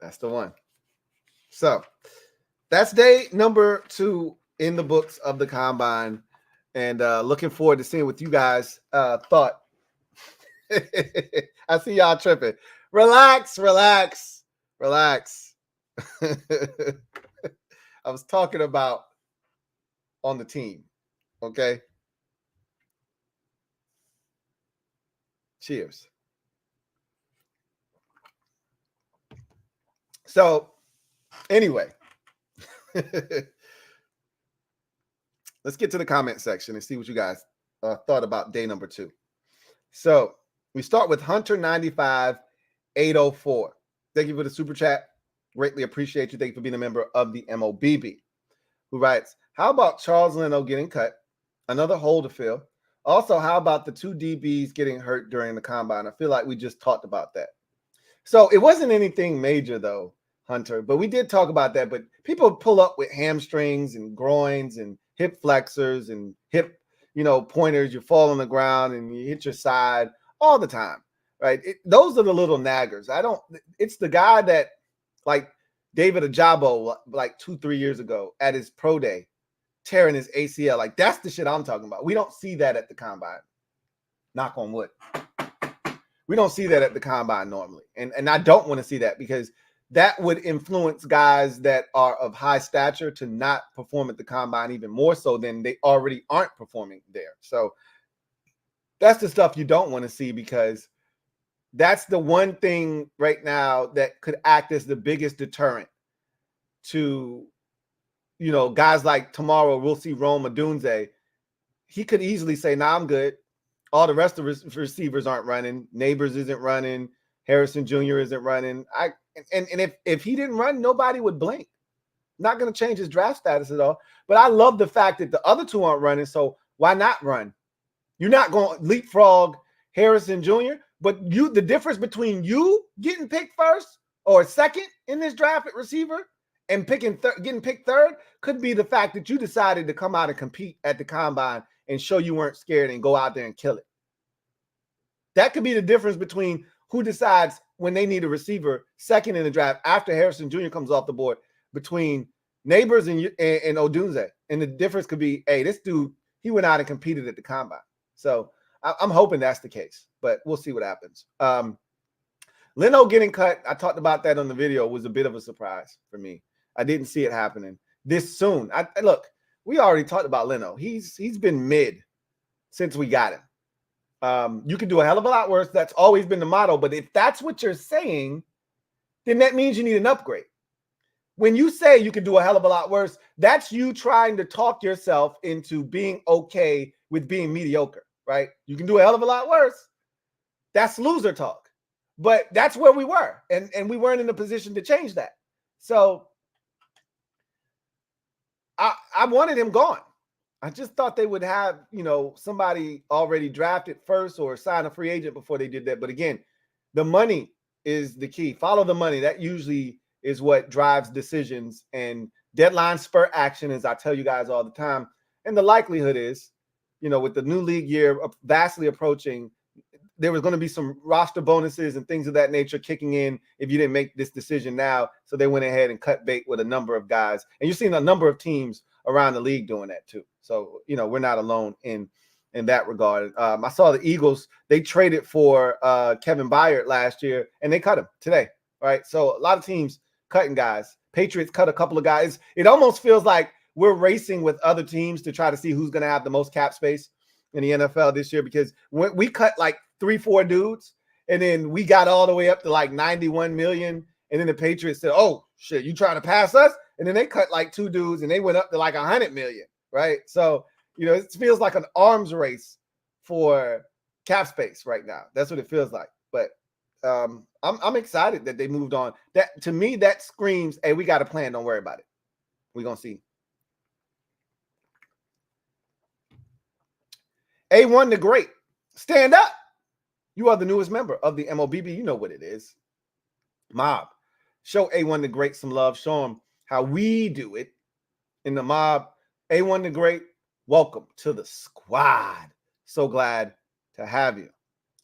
That's the one. So that's day number 2 in the books of the combine. And looking forward to seeing what you guys thought. I see y'all tripping. Relax, relax, relax. I was talking about on the team. Okay. Cheers. So, anyway, let's get to the comment section and see what you guys thought about day number 2. So, we start with Hunter 95804. Thank you for the super chat. Greatly appreciate you. Thank you for being a member of the MOBB. Who writes, how about Charles Leno getting cut? Another hole to fill. Also, how about the 2 DBs getting hurt during the combine? I feel like we just talked about that. So it wasn't anything major though, Hunter, but we did talk about that. But people pull up with hamstrings and groins and hip flexors and hip, pointers. You fall on the ground and you hit your side all the time, right? Those are the little naggers. It's the guy that, like David Ajabo, like 2-3 years ago at his pro day, tearing his ACL. Like, that's the shit I'm talking about. We don't see that at the combine. Knock on wood. We don't see that at the combine normally. And I don't want to see that, because that would influence guys that are of high stature to not perform at the combine even more so than they already aren't performing there. So that's the stuff you don't want to see, because that's the one thing right now that could act as the biggest deterrent to, guys like tomorrow we'll see Rome Odunze. He could easily say, nah, I'm good. All the rest of the receivers aren't running. Neighbors isn't running. Harrison Jr. isn't running. If he didn't run, nobody would blink. Not going to change his draft status at all. But I love the fact that the other 2 aren't running, so why not run? You're not going to leapfrog Harrison Jr., but the difference between you getting picked first or second in this draft at receiver and getting picked third could be the fact that you decided to come out and compete at the combine and show you weren't scared and go out there and kill it. That could be the difference between who decides when they need a receiver second in the draft after Harrison Jr. comes off the board, between Neighbors and Odunze. And the difference could be, hey, this dude, he went out and competed at the combine. So I'm hoping that's the case, but we'll see what happens. Leno getting cut, I talked about that on the video, was a bit of a surprise for me. I didn't see it happening this soon. Look, we already talked about Leno. He's been mid since we got him. You can do a hell of a lot worse. That's always been the motto. But if that's what you're saying, then that means you need an upgrade. When you say you can do a hell of a lot worse, that's you trying to talk yourself into being okay with being mediocre, right? You can do a hell of a lot worse. That's loser talk. But that's where we were. And we weren't in a position to change that. So I wanted him gone. I just thought they would have, somebody already drafted first or sign a free agent before they did that. But again, the money is the key. Follow the money. That usually is what drives decisions, and deadline spur action, as I tell you guys all the time. And the likelihood is, with the new league year vastly approaching, there was going to be some roster bonuses and things of that nature kicking in if you didn't make this decision now. So they went ahead and cut bait with a number of guys. And you're seeing a number of teams around the league doing that too. So, we're not alone in that regard. I saw the Eagles, they traded for Kevin Byard last year, and they cut him today. Right. So a lot of teams cutting guys. Patriots cut a couple of guys. It almost feels like we're racing with other teams to try to see who's going to have the most cap space in the NFL this year, because when we cut like 3-4 dudes, and then we got all the way up to like 91 million. And then the Patriots said, oh shit, you trying to pass us? And then they cut like 2 dudes and they went up to like 100 million. Right. So, it feels like an arms race for cap space right now. That's what it feels like. But I'm excited that they moved on. That, to me, that screams, hey, we got a plan. Don't worry about it. We're going to see. A1 the Great, stand up. You are the newest member of the MOBB. You know what it is. Mob. Show A1 the Great some love. Show him how we do it in the mob. A1 the Great, welcome to the squad. So glad to have you.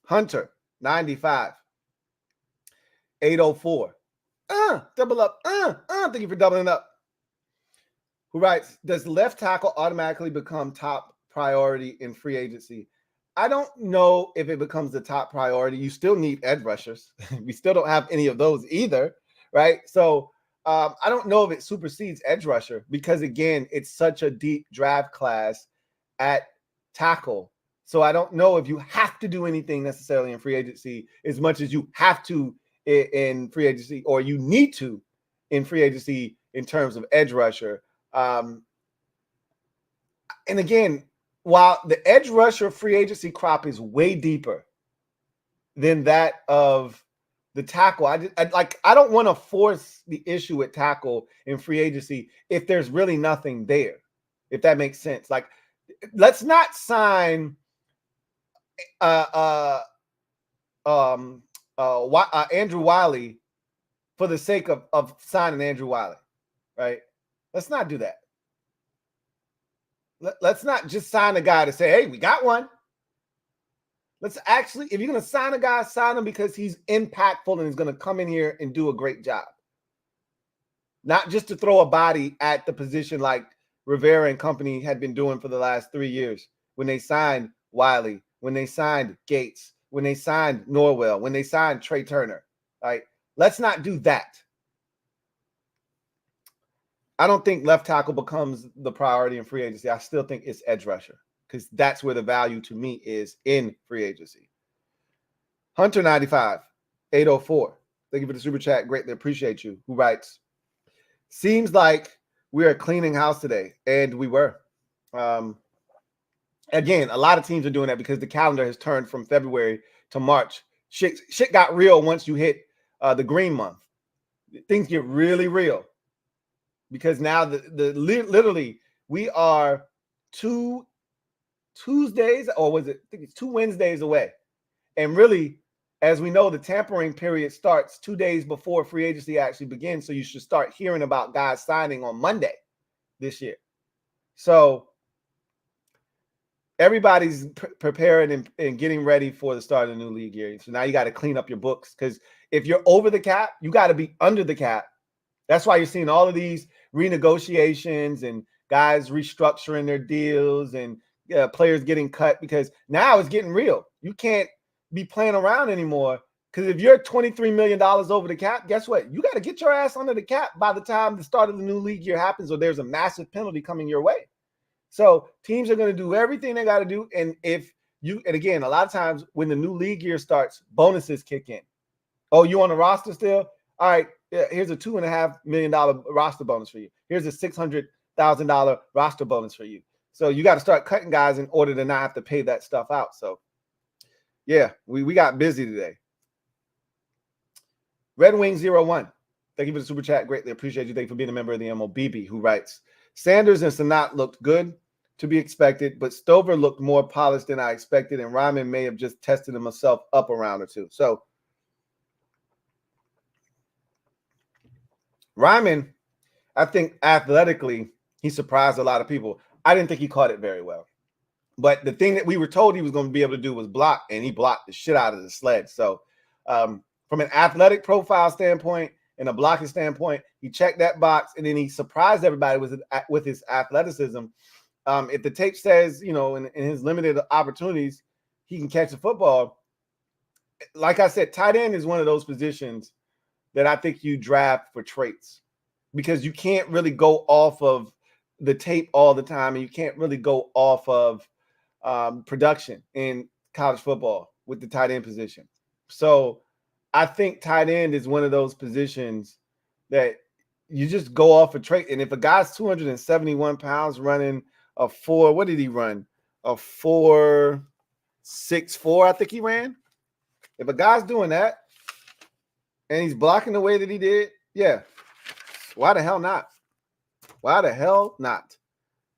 Hunter, 95. 804. Double up. Thank you for doubling up. Who writes, does left tackle automatically become top priority in free agency? I don't know if it becomes the top priority. You still need edge rushers. We still don't have any of those either, right? So I don't know if it supersedes edge rusher because, again, it's such a deep draft class at tackle. So I don't know if you have to do anything necessarily in free agency as much as you have to in free agency, or you need to in free agency in terms of edge rusher. And again, while the edge rusher free agency crop is way deeper than that of the tackle, I don't want to force the issue at tackle in free agency if there's really nothing there, if that makes sense. Like, let's not sign Andrew Wiley for the sake of signing Andrew Wiley, right? Let's not do that. Let's not just sign a guy to say, hey, we got one. Let's actually, if you're going to sign a guy, sign him because he's impactful and is going to come in here and do a great job. Not just to throw a body at the position like Rivera and company had been doing for the last 3 years when they signed Wiley, when they signed Gates, when they signed Norwell, when they signed Trey Turner. Right? Let's not do that. I don't think left tackle becomes the priority in free agency. I still think it's edge rusher because that's where the value to me is in free agency. Hunter 95, 804. Thank you for the super chat. Greatly appreciate you. Who writes, seems like we are cleaning house today. And we were. Again, a lot of teams are doing that because the calendar has turned from February to March. Shit got real once you hit the green month. Things get really real. Because now literally we are 2 Tuesdays, or was it? I think it's 2 Wednesdays away. And really, as we know, the tampering period starts 2 days before free agency actually begins. So you should start hearing about guys signing on Monday this year. So everybody's preparing and getting ready for the start of the new league year. So now you got to clean up your books, because if you're over the cap, you got to be under the cap. That's why you're seeing all of these renegotiations and guys restructuring their deals and players getting cut, because now it's getting real. You can't be playing around anymore, because if you're $23 million over the cap, guess what? You got to get your ass under the cap by the time the start of the new league year happens, or there's a massive penalty coming your way. So teams are going to do everything they got to do. And again, a lot of times when the new league year starts, bonuses kick in. Oh, you on the roster still? All right, here's a $2.5 million roster bonus for you. Here's a $600,000 roster bonus for you. So you got to start cutting guys in order to not have to pay that stuff out. So yeah, we got busy today. Red Wing 01. Thank you for the super chat. Greatly appreciate you. Thank you for being a member of the MOBB, who writes, Sanders and Sanat looked good, to be expected, but Stover looked more polished than I expected, and Ryman may have just tested himself up a round or two. So Ryman, I think athletically, he surprised a lot of people. I didn't think he caught it very well. But the thing that we were told he was going to be able to do was block, and he blocked the shit out of the sled. So from an athletic profile standpoint and a blocking standpoint, he checked that box, and then he surprised everybody with his athleticism. If the tape says, in his limited opportunities, he can catch a football. Like I said, tight end is one of those positions that I think you draft for traits, because you can't really go off of the tape all the time, and you can't really go off of production in college football with the tight end position. So I think tight end is one of those positions that you just go off a trait. And if a guy's 271 pounds running a 4, what did he run? A 4.64, I think he ran. If a guy's doing that and he's blocking the way that he did, yeah, why the hell not? Why the hell not?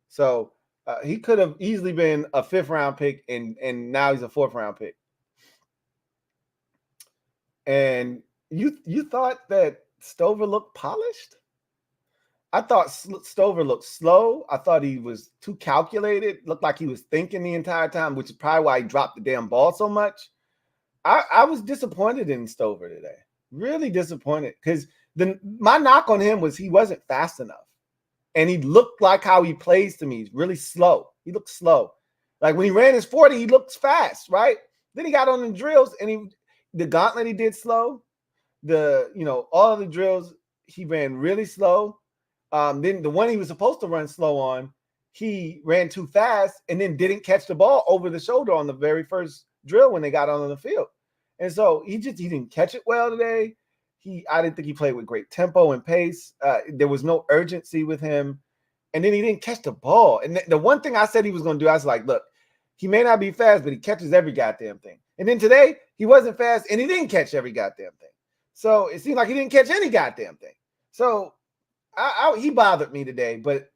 So he could have easily been a 5th round pick, and now he's a 4th round pick. And you thought that Stover looked polished? I thought Stover looked slow. I thought he was too calculated. Looked like he was thinking the entire time, which is probably why he dropped the damn ball so much. I was disappointed in Stover today. Really disappointed, because my knock on him was he wasn't fast enough. And he looked like how he plays to me. He's really slow. He looked slow. Like when he ran his 40, he looks fast, right? Then he got on the drills and the gauntlet he did slow. All of the drills he ran really slow. Then the one he was supposed to run slow on, he ran too fast and then didn't catch the ball over the shoulder on the very first drill when they got on the field. And so he didn't catch it well today. I didn't think he played with great tempo and pace. There was no urgency with him. And then he didn't catch the ball. And the one thing I said he was going to do, I was like, look, he may not be fast, but he catches every goddamn thing. And then today, he wasn't fast, and he didn't catch every goddamn thing. So it seemed like he didn't catch any goddamn thing. So he bothered me today. But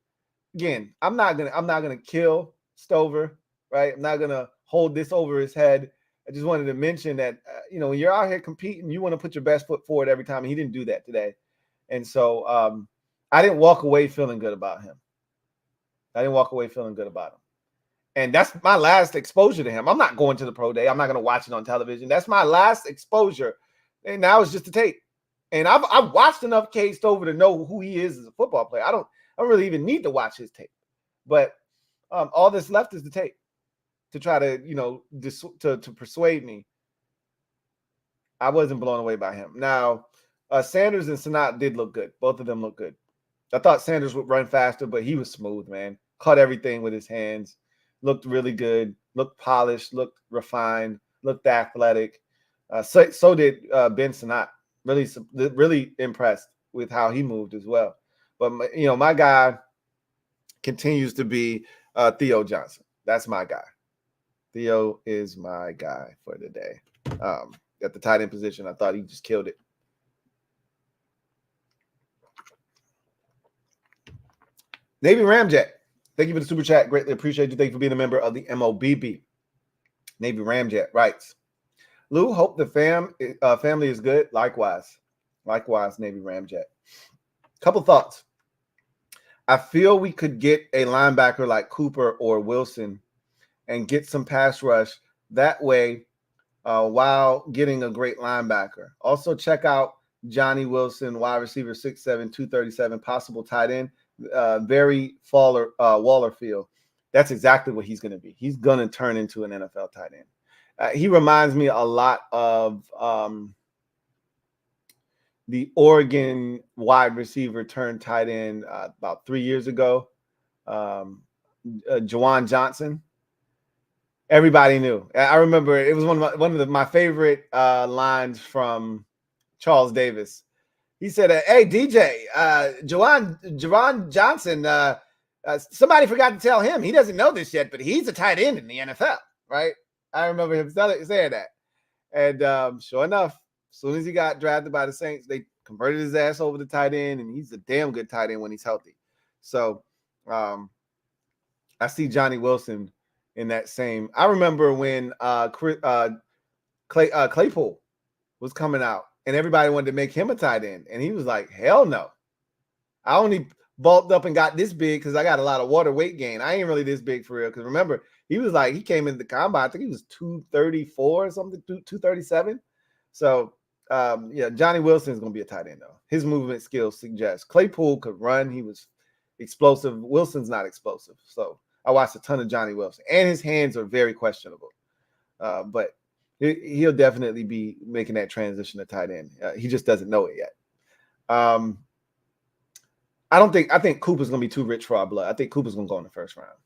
again, I'm not gonna kill Stover, right? I'm not gonna hold this over his head. I just wanted to mention that when you're out here competing, you want to put your best foot forward every time. And he didn't do that today, and so I didn't walk away feeling good about him. And that's my last exposure to him. I'm not going to the pro day. I'm not going to watch it on television. That's my last exposure. And now it's just a tape. And I've watched enough Cade Stover to know who he is as a football player. I don't really even need to watch his tape. But all that's left is the tape to try to, to persuade me. I wasn't blown away by him. Now, Sanders and Sanat did look good. Both of them look good. I thought Sanders would run faster, but he was smooth, man. Caught everything with his hands. Looked really good. Looked polished. Looked refined. Looked athletic. So did Ben Sanat. Really impressed with how he moved as well. But my guy continues to be Theo Johnson. That's my guy. Theo is my guy for the day. At the tight end position, I thought he just killed it. Navy Ramjet, thank you for the super chat. Greatly appreciate you. Thank you for being a member of the MOBB. Navy Ramjet writes, Lou, hope the family is good. Likewise, Navy Ramjet. Couple thoughts. I feel we could get a linebacker like Cooper or Wilson and get some pass rush that way while getting a great linebacker. Also check out Johnny Wilson, wide receiver, 6'7", 237, possible tight end. Very Waller feel. That's exactly what he's going to be. He's going to turn into an NFL tight end. He reminds me a lot of the Oregon wide receiver turned tight end about 3 years ago, Juwan Johnson. Everybody knew. I remember it was one of my favorite lines from Charles Davis. He said, hey, DJ, Juwan Johnson, somebody forgot to tell him. He doesn't know this yet, but he's a tight end in the NFL, right? I remember him saying that. And sure enough, as soon as he got drafted by the Saints, they converted his ass over to tight end, and he's a damn good tight end when he's healthy. So I see Johnny Wilson in that same. I remember when Claypool was coming out, and everybody wanted to make him a tight end. And he was like, hell no. I only bulked up and got this big because I got a lot of water weight gain. I ain't really this big for real. Because remember, he came in the combine. I think he was 234 or something, 237. So, Johnny Wilson is going to be a tight end, though. His movement skills suggest. Claypool could run. He was explosive. Wilson's not explosive. So I watched a ton of Johnny Wilson. And his hands are very questionable. But he'll definitely be making that transition to tight end. He just doesn't know it yet. I think Cooper's going to be too rich for our blood. I think Cooper's going to go in the first round.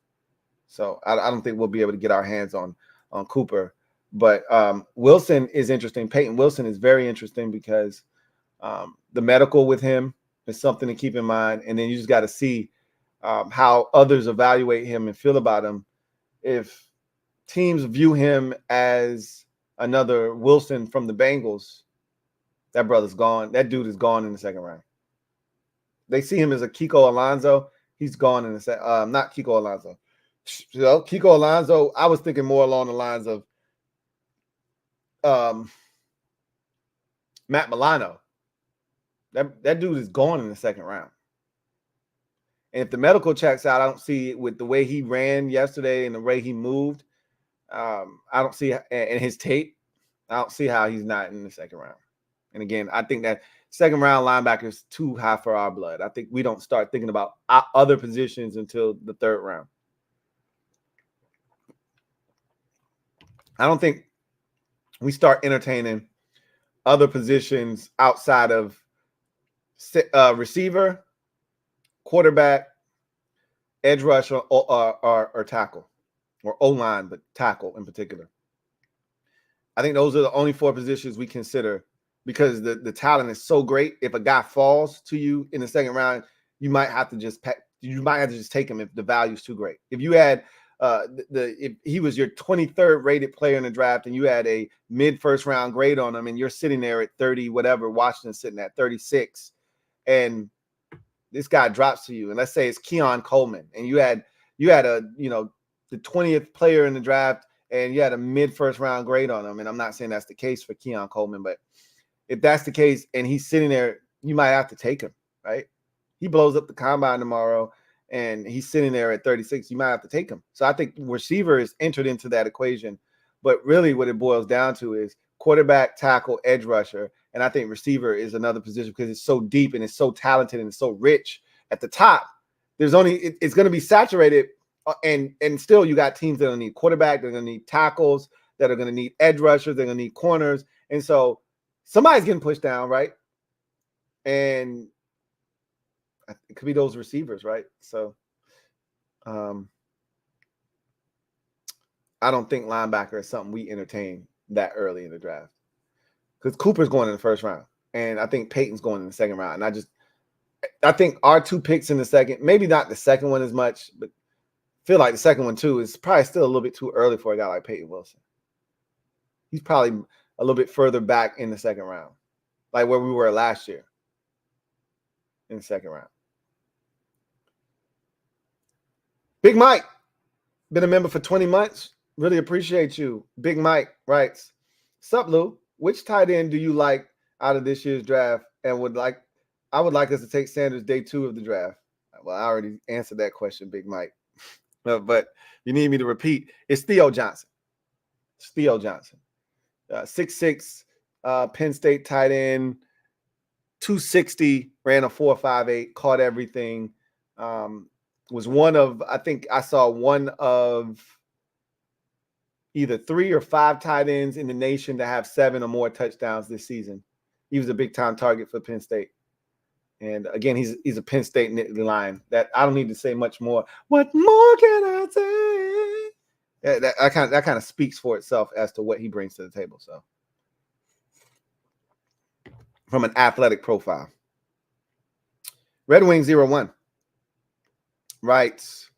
So I don't think we'll be able to get our hands on Cooper. But Wilson is interesting. Peyton Wilson is very interesting because the medical with him is something to keep in mind. And then you just got to see how others evaluate him and feel about him. If teams view him as another Wilson from the Bengals, that brother's gone. That dude is gone in the second round. They see him as a Kiko Alonso. He's gone in the second. Not Kiko Alonso. Kiko Alonso, I was thinking more along the lines of Matt Milano. That dude is gone in the second round. And if the medical checks out, I don't see it with the way he ran yesterday and the way he moved. I don't see in his tape. I don't see how he's not in the second round. And again, I think that second round linebacker is too high for our blood. I think we don't start thinking about other positions until the third round. I don't think we start entertaining other positions outside of receiver, quarterback, edge rush, or tackle, or O-line, but tackle in particular. I think those are the only 4 positions we consider because the talent is so great. If a guy falls to you in the second round, you might have to just take him if the value's too great. If you had if he was your 23rd rated player in the draft and you had a mid first round grade on him and you're sitting there at 30 whatever, Washington's sitting at 36, and this guy drops to you, and let's say it's Keon Coleman, and you had a the 20th player in the draft, and you had a mid first round grade on him. And I'm not saying that's the case for Keon Coleman, but if that's the case and he's sitting there, you might have to take him, right? He blows up the combine tomorrow and he's sitting there at 36, you might have to take him. So I think receiver is entered into that equation. But really what it boils down to is quarterback, tackle, edge rusher. And I think receiver is another position because it's so deep and it's so talented and it's so rich at the top. There's only, it's going to be saturated. And still you got teams that are going to need quarterback, they're going to need tackles, that are going to need edge rushers, they're going to need corners. And so somebody's getting pushed down, right? And it could be those receivers, right? So I don't think linebacker is something we entertain that early in the draft because Cooper's going in the first round, and I think Peyton's going in the second round. And I think our 2 picks in the second, maybe not the second one as much, but feel like the second one too is probably still a little bit too early for a guy like Peyton Wilson. He's probably a little bit further back in the second round, like where we were last year in the second round. Big Mike, been a member for 20 months. Really appreciate you. Big Mike writes, "Sup, Lou? Which tight end do you like out of this year's draft? And I would like us to take Sanders day 2 of the draft." Well, I already answered that question, Big Mike. But you need me to repeat. It's Theo Johnson. It's Theo Johnson. 6'6", Penn State tight end, 260, ran a 4.58, caught everything. Was one of, I think I saw one of either 3 or 5 tight ends in the nation to have 7 or more touchdowns this season. He was a big time target for Penn State. And again, he's a Penn State Nittany Lion. That I don't need to say much more. What more can I say? That kind of speaks for itself as to what he brings to the table. So, from an athletic profile, Red Wing 01 writes.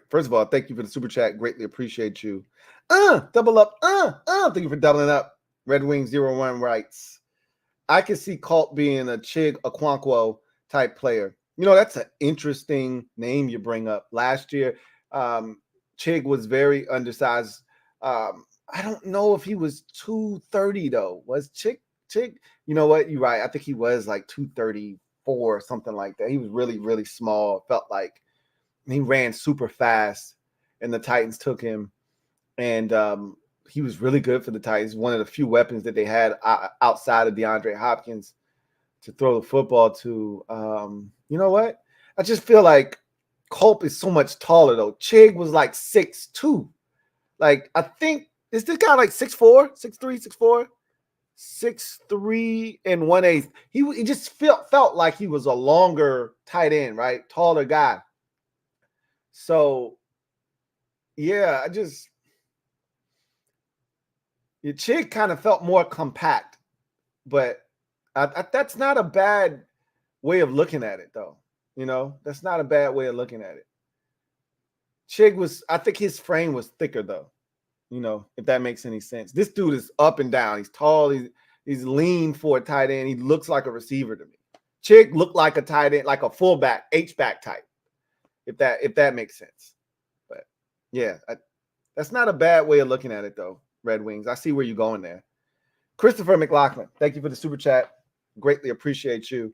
First of all, thank you for the super chat. Greatly appreciate you. Double up. Thank you for doubling up. Red Wing 01 writes, "I can see Colt being a Chig Okonkwo type player." You know, that's an interesting name you bring up. Last year, Chig was very undersized. I don't know if he was 230 though. Was Chig? You know what? You're right. I think he was like 234 or something like that. He was really, really small. Felt like he ran super fast, and the Titans took him. And he was really good for the Titans. One of the few weapons that they had outside of DeAndre Hopkins to throw the football to. You know what? I just feel like Culp is so much taller, though. Chig was like 6'2". Like, I think, is this guy like 6'4", 6'3", 6'4"? 6'3" and 1/8. He just felt like he was a longer tight end, right? Taller guy. So, yeah, your Chig kind of felt more compact, but that's not a bad way of looking at it, though. You know, that's not a bad way of looking at it. Chig I think his frame was thicker, though. You know, if that makes any sense. This dude is up and down. He's tall. He's lean for a tight end. He looks like a receiver to me. Chig looked like a tight end, like a fullback, H-back type, if that makes sense. But, yeah, that's not a bad way of looking at it, though. Red Wings. I see where you're going there. Christopher McLaughlin, thank you for the super chat. Greatly appreciate you.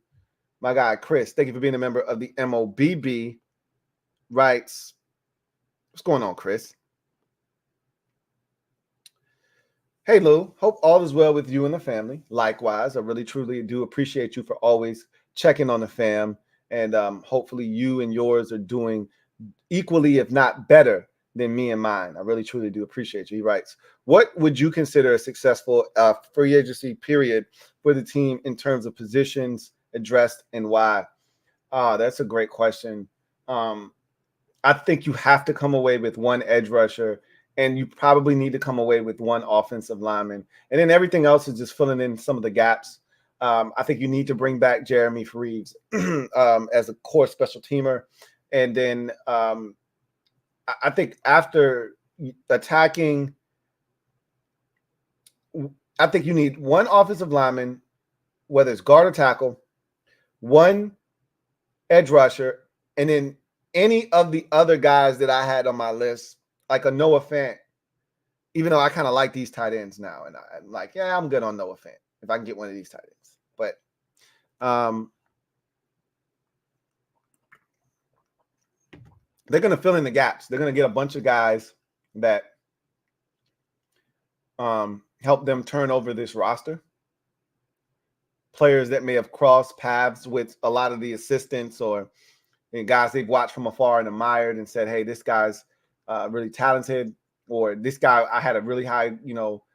My guy, Chris, thank you for being a member of the MOBB. Writes, what's going on, Chris? "Hey, Lou, hope all is well with you and the family. Likewise, I really, truly do appreciate you for always checking on the fam. And hopefully you and yours are doing equally, if not better, than me and mine. I really, truly do appreciate you. He writes, what would you consider a successful free agency period for the team in terms of positions addressed and why? That's a great question. I think you have to come away with one edge rusher, and you probably need to come away with one offensive lineman. And then everything else is just filling in some of the gaps. I think you need to bring back Jeremy Reeves as a core special teamer. And then I think after attacking, I think you need one offensive lineman, whether it's guard or tackle, one edge rusher, and then any of the other guys that I had on my list, like a Noah Fant, even though I kind of like these tight ends now. And I'm like, yeah, I'm good on Noah Fant if I can get one of these tight ends. But they're going to fill in the gaps. They're going to get a bunch of guys that help them turn over this roster. Players that may have crossed paths with a lot of the assistants or guys they've watched from afar and admired and said, hey, this guy's really talented, or this guy, I had a really high,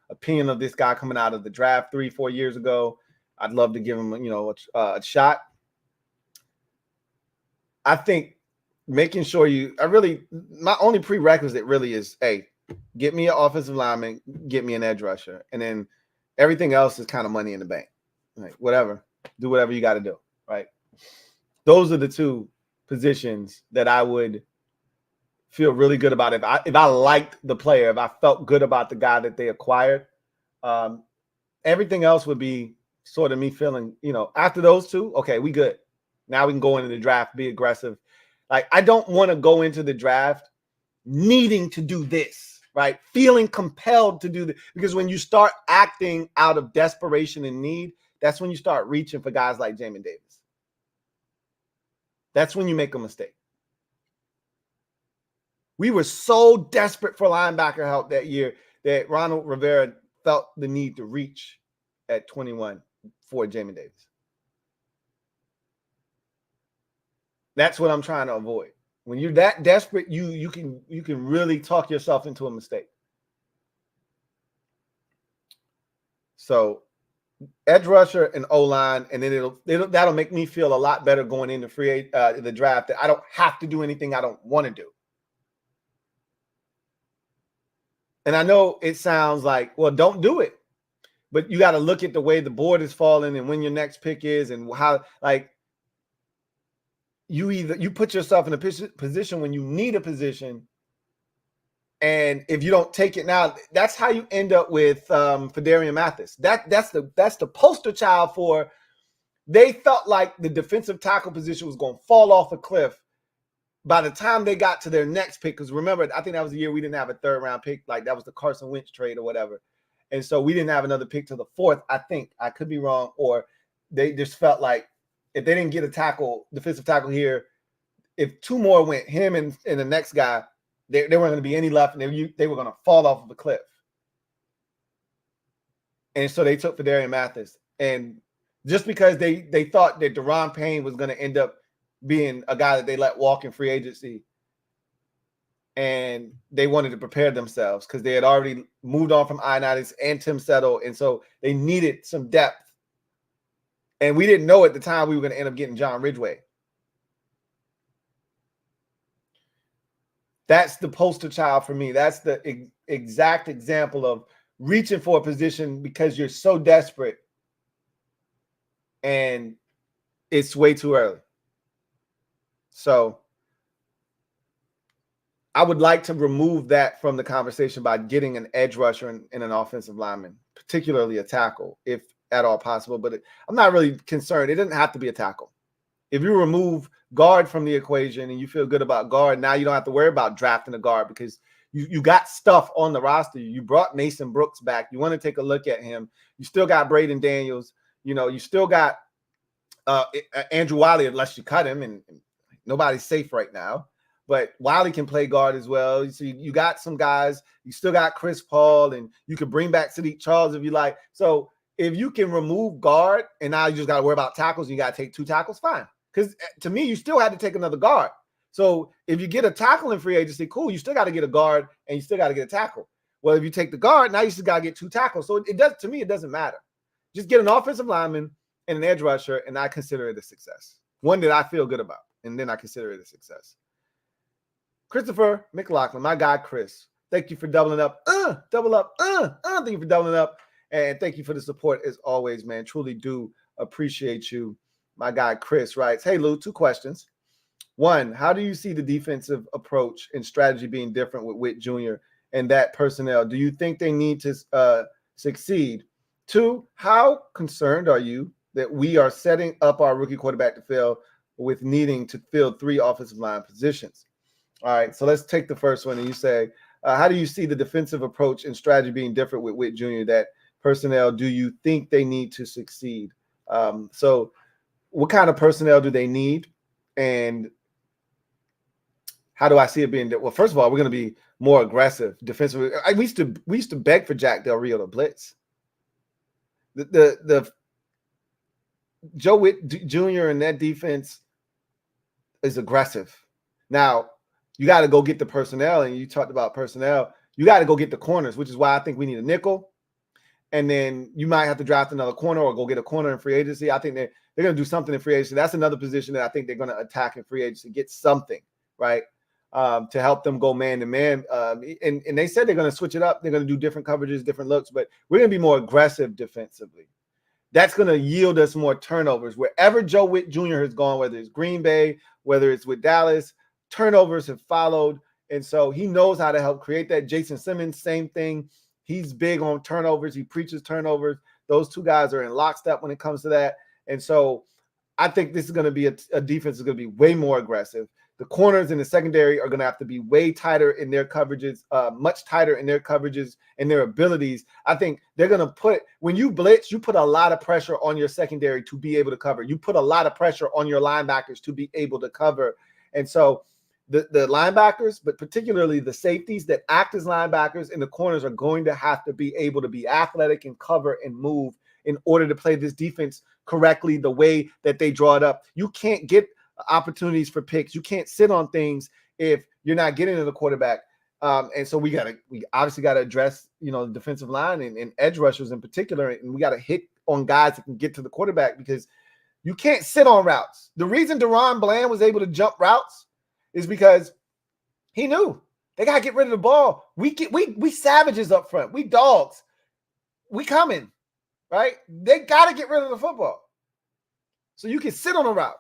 opinion of this guy coming out of the draft 3-4 years ago. I'd love to give him, a shot. I think making sure my only prerequisite really is, hey, get me an offensive lineman, get me an edge rusher. And then everything else is kind of money in the bank. Like, whatever, do whatever you got to do, right? Those are the two positions that I would feel really good about. If I liked the player, if I felt good about the guy that they acquired, everything else would be sort of me feeling, after those two, okay, we good. Now we can go into the draft, be aggressive. Like, I don't want to go into the draft needing to do this, right? Feeling compelled to do this. Because when you start acting out of desperation and need, that's when you start reaching for guys like Jamin Davis. That's when you make a mistake. We were so desperate for linebacker help that year that Ronald Rivera felt the need to reach at 21 for Jamin Davis. That's what I'm trying to avoid. When you're that desperate, you can really talk yourself into a mistake. So edge rusher and O-line, and then that'll make me feel a lot better going into the draft, that I don't have to do anything I don't want to do. And I know it sounds like, well, don't do it. But you got to look at the way the board is falling and when your next pick is and how, like, you put yourself in a position when you need a position. And if you don't take it now, that's how you end up with Fedarian Mathis. That's the poster child for, they felt like the defensive tackle position was going to fall off a cliff by the time they got to their next pick. Because remember, I think that was the year we didn't have a 3rd round pick. Like, that was the Carson Wentz trade or whatever. And so we didn't have another pick to the 4th. I think, I could be wrong, or they just felt like if they didn't get a defensive tackle here, if 2 more went, him and the next guy, there weren't going to be any left, and they were going to fall off of the cliff. And so they took Fedarian Mathis. And just because they thought that Deron Payne was going to end up being a guy that they let walk in free agency, and they wanted to prepare themselves because they had already moved on from Ioannidis and Tim Settle, and so they needed some depth. And we didn't know at the time we were going to end up getting John Ridgway. That's the poster child for me. That's the exact example of reaching for a position because you're so desperate and it's way too early. So I would like to remove that from the conversation by getting an edge rusher and an offensive lineman, particularly a tackle, if at all possible. But I'm not really concerned. It doesn't have to be a tackle. If you remove guard from the equation and you feel good about guard, now you don't have to worry about drafting a guard because you got stuff on the roster. You brought Mason Brooks back. You want to take a look at him. You still got Braden Daniels. You still got Andrew Wiley, unless you cut him, and nobody's safe right now. But Wiley can play guard as well. So you got some guys. You still got Chris Paul, and you can bring back Sadiq Charles if you like. So if you can remove guard, and now you just got to worry about tackles, and you got to take 2 tackles, fine. Because to me, you still had to take another guard. So if you get a tackle in free agency, cool. You still got to get a guard and you still got to get a tackle. Well, if you take the guard, now you still got to get 2 tackles. So it does, to me, it doesn't matter. Just get an offensive lineman and an edge rusher, and I consider it a success. One that I feel good about, and then I consider it a success. Christopher McLaughlin, my guy Chris, thank you for doubling up. Double up. Thank you for doubling up. And thank you for the support as always, man. Truly do appreciate you. My guy Chris writes, hey, Lou, 2 questions. 1, how do you see the defensive approach and strategy being different with Witt Jr. and that personnel? Do you think they need to succeed? 2, how concerned are you that we are setting up our rookie quarterback to fail with needing to fill 3 offensive line positions? All right, so let's take the first one. And you say, how do you see the defensive approach and strategy being different with Witt Jr., that personnel? Do you think they need to succeed? So what kind of personnel do they need? And how do I see it being? Well, first of all, we're going to be more aggressive defensively. We used to beg for Jack Del Rio to blitz. The Joe Witt Jr. and that defense is aggressive. Now, you got to go get the personnel, and you talked about personnel. You got to go get the corners, which is why I think we need a nickel. And then you might have to draft another corner or go get a corner in free agency. I think they're going to do something in free agency. That's another position that I think they're going to attack in free agency, get something, right, to help them go man-to-man. And they said they're going to switch it up. They're going to do different coverages, different looks, but we're going to be more aggressive defensively. That's going to yield us more turnovers. Wherever Joe Witt Jr. has gone, whether it's Green Bay, whether it's with Dallas, turnovers have followed. And so he knows how to help create that. Jason Simmons, same thing. He's big on turnovers. He preaches turnovers. Those 2 guys are in lockstep when it comes to that. And so I think this is going to be a defense that's going to be way more aggressive. The corners in the secondary are going to have to be way tighter in their coverages, much tighter in their coverages and their abilities. I think they're going to put, when you blitz, you put a lot of pressure on your secondary to be able to cover. You put a lot of pressure on your linebackers to be able to cover. And so the linebackers, but particularly the safeties that act as linebackers and the corners, are going to have to be able to be athletic and cover and move in order to play this defense correctly the way that they draw it up. You can't get opportunities for picks. You can't sit on things if you're not getting to the quarterback. And so we obviously got to address, the defensive line and edge rushers in particular, and we got to hit on guys that can get to the quarterback, because you can't sit on routes. The reason Deron Bland was able to jump routes is because he knew they got to get rid of the ball. We savages up front. We dogs. We coming, right? They got to get rid of the football. So you can sit on a route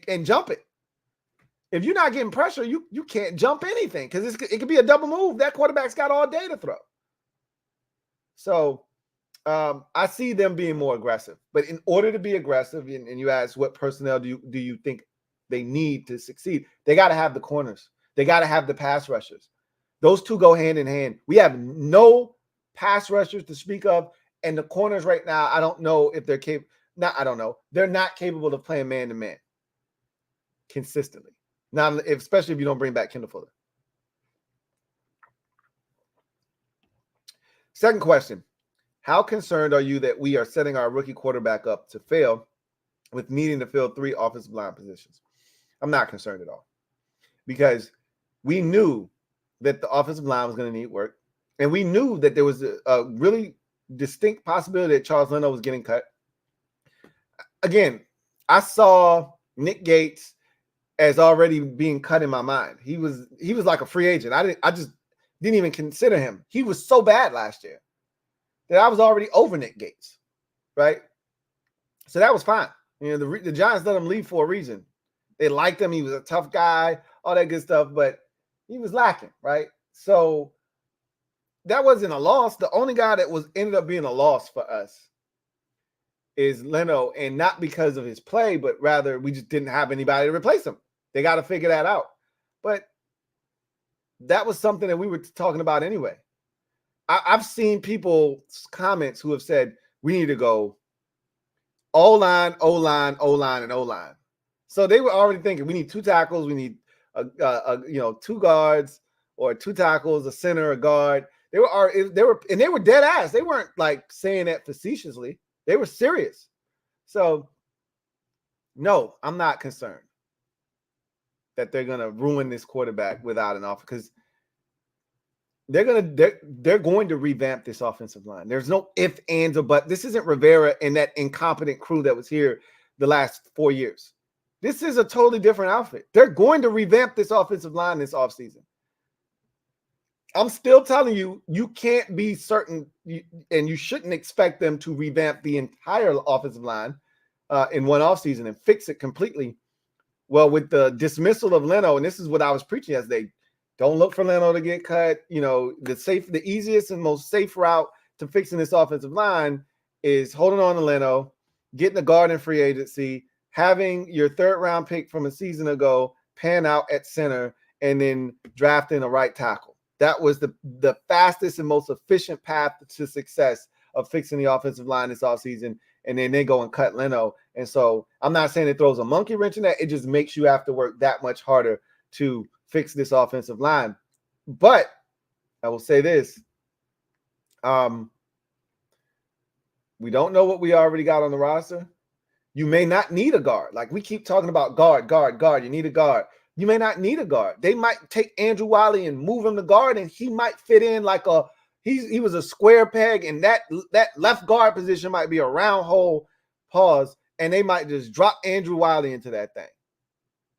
and jump it. If you're not getting pressure, you can't jump anything, because it could be a double move. That quarterback's got all day to throw. So I see them being more aggressive. But in order to be aggressive, and you ask what personnel do you think they need to succeed, they got to have the corners. They got to have the pass rushers. Those 2 go hand in hand. We have no pass rushers to speak of, and the corners right now, I don't know if they're capable. I don't know. They're not capable of playing man-to-man consistently. Now, especially if you don't bring back Kendall Fuller. Second question, how concerned are you that we are setting our rookie quarterback up to fail with needing to fill 3 offensive line positions? I'm not concerned at all, because we knew that the offensive line was going to need work, and we knew that there was a really distinct possibility that Charles Leno was getting cut. Again, I saw Nick Gates as already being cut in my mind. He was like a free agent. I just didn't even consider him. He was so bad last year that I was already over Nick Gates, right? So that was fine. The Giants let him leave for a reason. They liked him. He was a tough guy, all that good stuff, but he was lacking, right? So that wasn't a loss. The only guy that ended up being a loss for us is Leno, and not because of his play, but rather we just didn't have anybody to replace him. They got to figure that out. But that was something that we were talking about anyway. I've seen people's comments who have said we need to go O-line, O-line, O-line, and O-line. So they were already thinking we need 2 tackles, we need 2 guards, or 2 tackles, a center, a guard. They were dead ass. They weren't like saying that facetiously. They were serious. So no, I'm not concerned. that they're gonna ruin this quarterback without an offer, because they're going to revamp this offensive line. There's no ifs, ands, or buts. This isn't Rivera and that incompetent crew that was here the last 4 years. This is a totally different outfit. They're going to revamp this offensive line this offseason. I'm still telling you, you can't be certain, and you shouldn't expect them to revamp the entire offensive line in one offseason and fix it completely. Well, with the dismissal of Leno, and this is what I was preaching yesterday, don't look for Leno to get cut. You know, the easiest and most safe route to fixing this offensive line is holding on to Leno, getting a guard in free agency, having your third-round pick from a season ago pan out at center, and then drafting a right tackle. That was the fastest and most efficient path to success of fixing the offensive line this offseason. And then they go and cut Leno. And so I'm not saying it throws a monkey wrench in that. It just makes you have to work that much harder to fix this offensive line. But I will say this. We don't know what we already got on the roster. You may not need a guard. Like, we keep talking about guard. You need a guard. You may not need a guard. They might take Andrew Wiley and move him to guard, and he might fit in like he was a square peg, and that left guard position might be a round hole, pause, and they might just drop Andrew Wiley into that thing,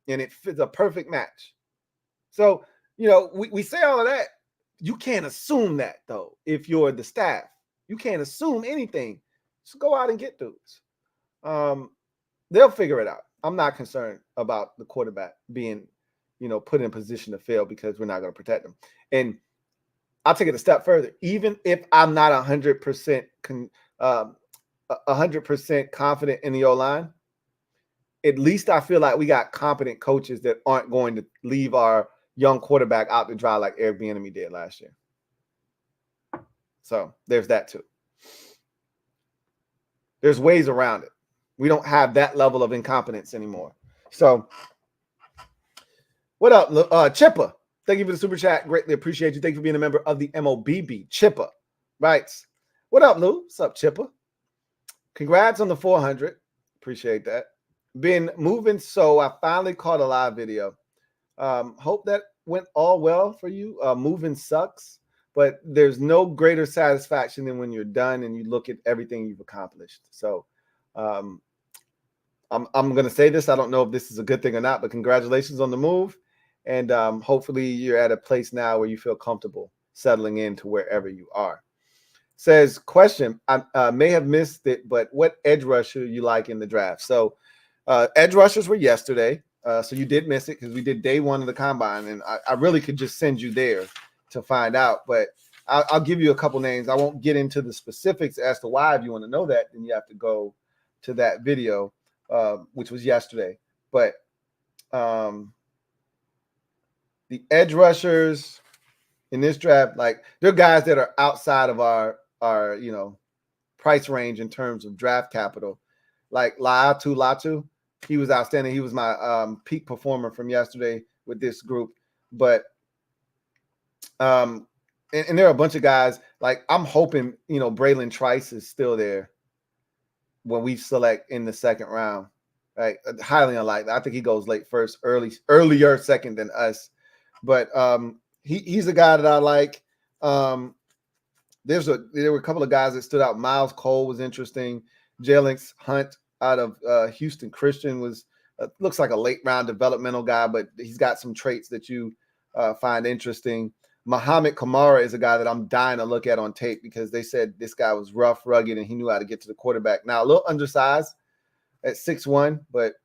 and it fits a perfect match. So, you know, we say all of that. You can't assume that, though, if you're the staff. You can't assume anything. So go out and get dudes. They'll figure it out. I'm not concerned about the quarterback being, you know, put in a position to fail because we're not going to protect him. And I'll take it a step further. Even if I'm not 100% confident in the O-line, at least I feel like we got competent coaches that aren't going to leave our young quarterback out to dry like Eric Bieniemy did last year. So there's that too. There's ways around it. We don't have that level of incompetence anymore. So what up, Chipper? Thank you for the super chat. Greatly appreciate you. Thank you for being a member of the MOBB. Chipper writes, what up, Lou? What's up, Chipper? Congrats on the 400. Appreciate that. Been moving, so I finally caught a live video. Hope that went all well for you. Moving sucks, but there's no greater satisfaction than when you're done and you look at everything you've accomplished. So I'm going to say this. I don't know if this is a good thing or not, but congratulations on the move. And hopefully you're at a place now where you feel comfortable settling into wherever you are. Says, question, I may have missed it, but what edge rusher you like in the draft? So edge rushers were yesterday. So you did miss it because we did day one of the combine, and I really could just send you there to find out. But I'll give you a couple names. I won't get into the specifics as to why. If you want to know that, then you have to go to that video, which was yesterday. But the edge rushers in this draft, like, they're guys that are outside of our price range in terms of draft capital. Like Latu, he was outstanding. He was my peak performer from yesterday with this group. But and there are a bunch of guys, like, I'm hoping, Braylon Trice is still there when we select in the second round, right? Highly unlikely. I think he goes late first, earlier second than us. But he's a guy that I like. There were a couple of guys that stood out. Miles Cole was interesting. Jalen Hunt out of Houston Christian was looks like a late round developmental guy, but he's got some traits that you find interesting. Muhammad Kamara is a guy that I'm dying to look at on tape because they said this guy was rough, rugged, and he knew how to get to the quarterback. Now, a little undersized at 6'1", but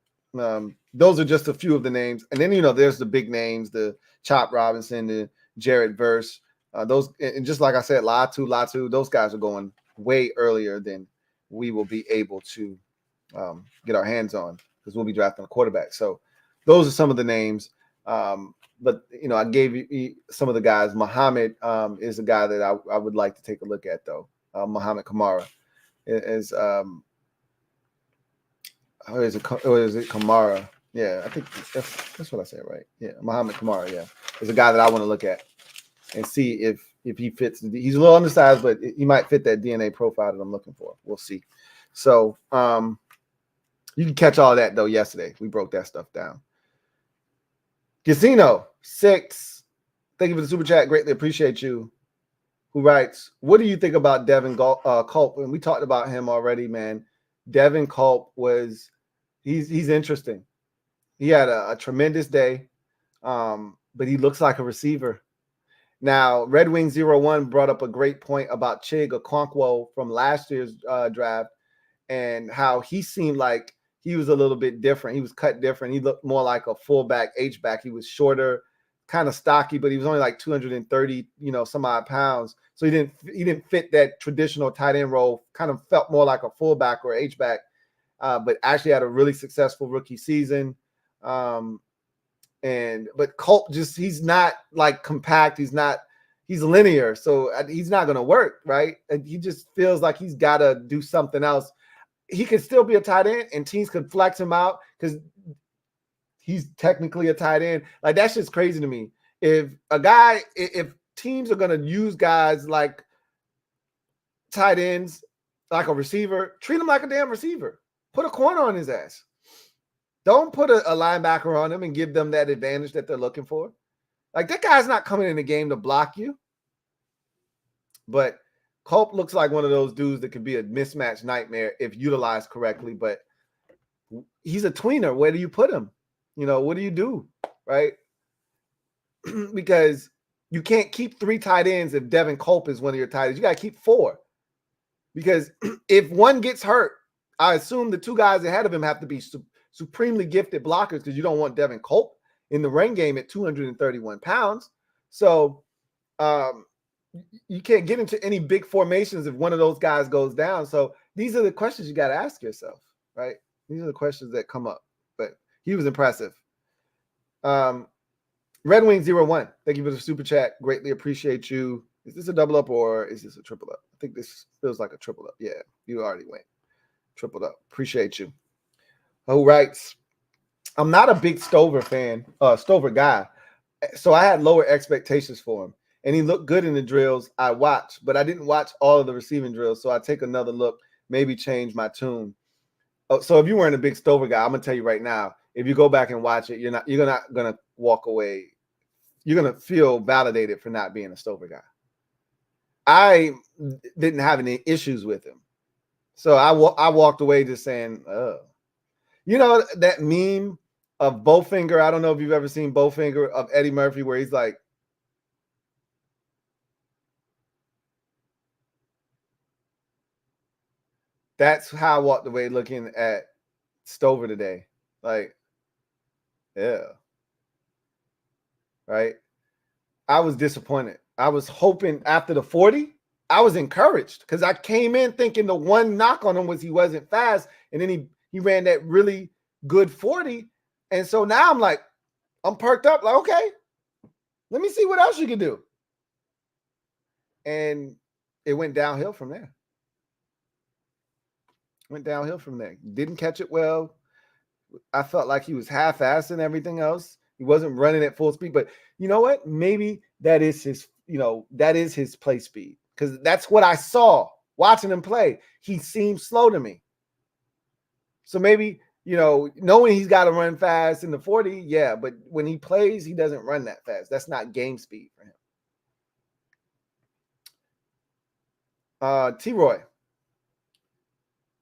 those are just a few of the names. And then, there's the big names, the Chop Robinson, the Jared Verse. Those, and just like I said, Latu, those guys are going way earlier than we will be able to get our hands on because we'll be drafting a quarterback. So those are some of the names. But, I gave you some of the guys. Muhammad is a guy that I would like to take a look at, though. Muhammad Kamara is or is it Kamara? Yeah, I think that's what I said, right? Yeah, Muhammad Kamara, yeah, is a guy that I want to look at and see if he fits. He's a little undersized, but he might fit that DNA profile that I'm looking for. We'll see. So you can catch all that, though, yesterday. We broke that stuff down. Casino 6. Thank you for the super chat. Greatly appreciate you. Who writes, what do you think about Devin Culp? And we talked about him already, man. Devin Culp was he's interesting. He had a tremendous day, but he looks like a receiver. Now, Red Wing 01 brought up a great point about Chig Okonkwo from last year's draft and how he seemed like he was a little bit different. He was cut different. He looked more like a fullback, H-back. He was shorter, kind of stocky, but he was only like 230, some odd pounds. So he didn't fit that traditional tight end role. Kind of felt more like a fullback or H-back, but actually had a really successful rookie season. But Culp he's not like compact. He's linear. So he's not going to work, right? And he just feels like he's got to do something else. He could still be a tight end and teams could flex him out because he's technically a tight end. Like, that's just crazy to me. If teams are going to use guys like tight ends, like a receiver, treat him like a damn receiver. Put a corner on his ass. Don't put a linebacker on him and give them that advantage that they're looking for. Like, that guy's not coming in the game to block you. But Culp looks like one of those dudes that could be a mismatch nightmare if utilized correctly. But he's a tweener. Where do you put him? What do you do, right? Because you can't keep 3 tight ends if Devin Culp is one of your tight ends. You got to keep 4. Because if one gets hurt, I assume the 2 guys ahead of him have to be supremely gifted blockers because you don't want Devin Culp in the run game at 231 pounds. So you can't get into any big formations if one of those guys goes down. So these are the questions you got to ask yourself, right? These are the questions that come up. But he was impressive. Red Wing 01, thank you for the super chat. Greatly appreciate you. Is this a double up or is this a triple up? I think this feels like a triple up. Yeah, you already went. Tripled up. Appreciate you. Who writes, I'm not a big Stover guy. So I had lower expectations for him. And he looked good in the drills I watched, but I didn't watch all of the receiving drills. So I take another look, maybe change my tune. So if you weren't a big Stover guy, I'm gonna tell you right now, if you go back and watch it, you're not gonna walk away. You're gonna feel validated for not being a Stover guy. I didn't have any issues with him. So I walked away just saying, that meme of Bowfinger. I don't know if you've ever seen Bowfinger of Eddie Murphy, where he's like, that's how I walked away looking at Stover today. Like, yeah. Right. I was disappointed. I was hoping after the 40, I was encouraged because I came in thinking the one knock on him was he wasn't fast. And then he ran that really good 40. And so now I'm like, I'm perked up. Like, okay, let me see what else you can do. And it went downhill from there. Didn't catch it well. I felt like he was half-assed and everything else. He wasn't running at full speed. But you know what? Maybe that is his play speed. Because that's what I saw watching him play. He seemed slow to me. So maybe, knowing he's got to run fast in the 40, yeah. But when he plays, he doesn't run that fast. That's not game speed for him. T-Roy.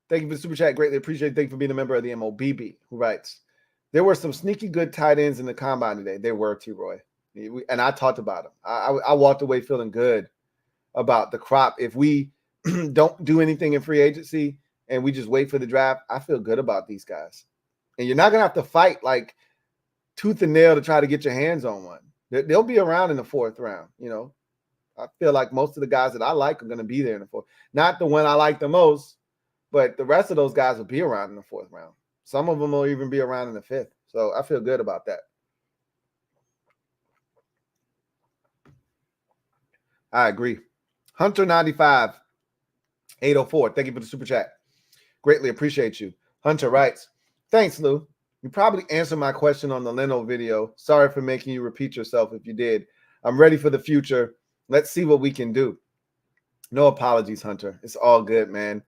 Thank you for the super chat. Greatly appreciate it. Thank you for being a member of the MOBB, who writes, there were some sneaky good tight ends in the combine today. They were, T-Roy. And I talked about them. I walked away feeling good about the crop. If we don't do anything in free agency and we just wait for the draft, I feel good about these guys. And you're not going to have to fight like tooth and nail to try to get your hands on one. They'll be around in the 4th round. I feel like most of the guys that I like are going to be there in the 4th. Not the one I like the most, but the rest of those guys will be around in the 4th round. Some of them will even be around in the 5th. So I feel good about that. I agree. Hunter 95, 804. Thank you for the super chat. Greatly appreciate you. Hunter writes, thanks, Lou. You probably answered my question on the Leno video. Sorry for making you repeat yourself if you did. I'm ready for the future. Let's see what we can do. No apologies, Hunter. It's all good, man.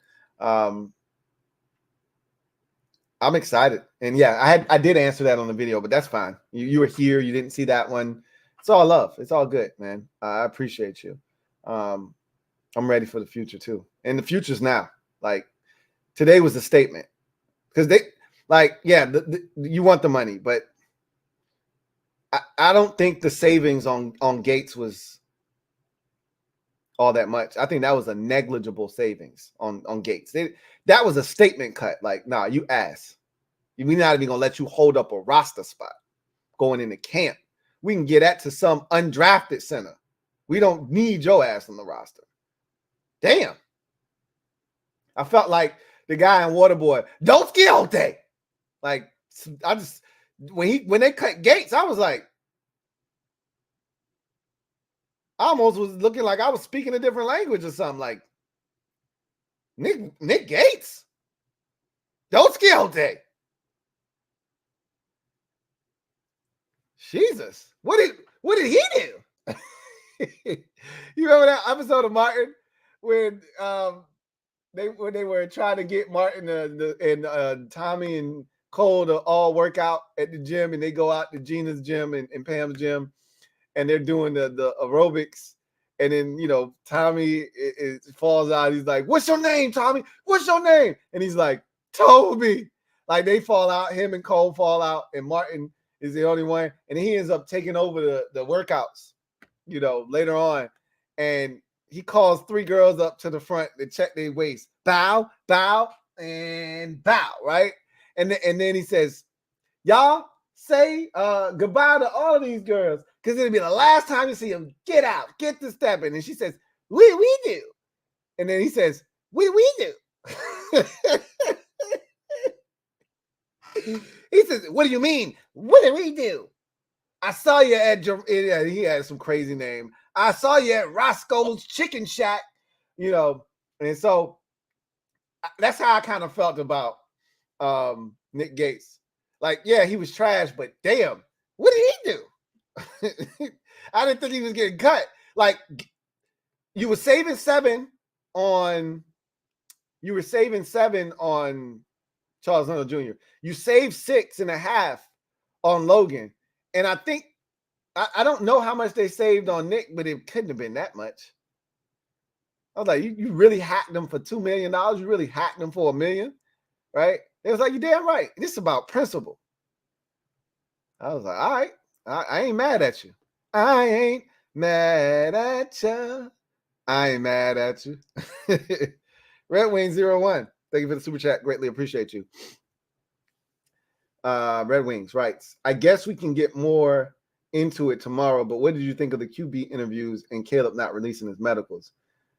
I'm excited. And yeah, I did answer that on the video, but that's fine. You were here, you didn't see that one. It's all love. It's all good, man. I appreciate you. I'm ready for the future too. And the future's now. Like today was a statement. Because they like, yeah, you want the money, but I don't think the savings on Gates was all that much. I think that was a negligible savings on Gates. That was a statement cut. Like, nah, you ass. We're not even gonna let you hold up a roster spot going into camp. We can get that to some undrafted center. We don't need your ass on the roster. Damn. I felt like the guy in Waterboy, Dos Quixote. Like, I just when they cut Gates, I was like, I almost was looking like I was speaking a different language or something. Like Nick Gates, Dos Quixote. Jesus, what did he do? You remember that episode of Martin when they were trying to get Martin and Tommy and Cole to all work out at the gym, and they go out to Gina's gym and Pam's gym, and they're doing the aerobics, and then Tommy it falls out. He's like, "What's your name, Tommy? What's your name?" And he's like, "Toby." Like they fall out. Him and Cole fall out, and Martin is the only one, and he ends up taking over the workouts. Later on, and he calls 3 girls up to the front to check their waist. Bow, bow, and bow. Right, and then he says, "Y'all say goodbye to all of these girls, because it'll be the last time you see them. Get out, get to stepping." And she says, we do. And then he says, we do. He says, "What do you mean? What do we do? I saw you at," he had some crazy name. "I saw you at Roscoe's Chicken Shack," and so that's how I kind of felt about Nick Gates. Like, yeah, he was trash, but damn, what did he do? I didn't think he was getting cut. Like, you were saving 7 on Charles Leno Jr. You saved 6.5 on Logan. And I think, I don't know how much they saved on Nick, but it couldn't have been that much. I was like, you really hacked them for $2 million? You really hacked them for $1 million? Right? It was like, you're damn right. This is about principle. I was like, all right, I ain't mad at you. I ain't mad at you. I ain't mad at you. Red Wing 01. Thank you for the super chat. Greatly appreciate you. Red Wings writes, "I guess we can get more into it tomorrow, but what did you think of the QB interviews and Caleb not releasing his medicals?"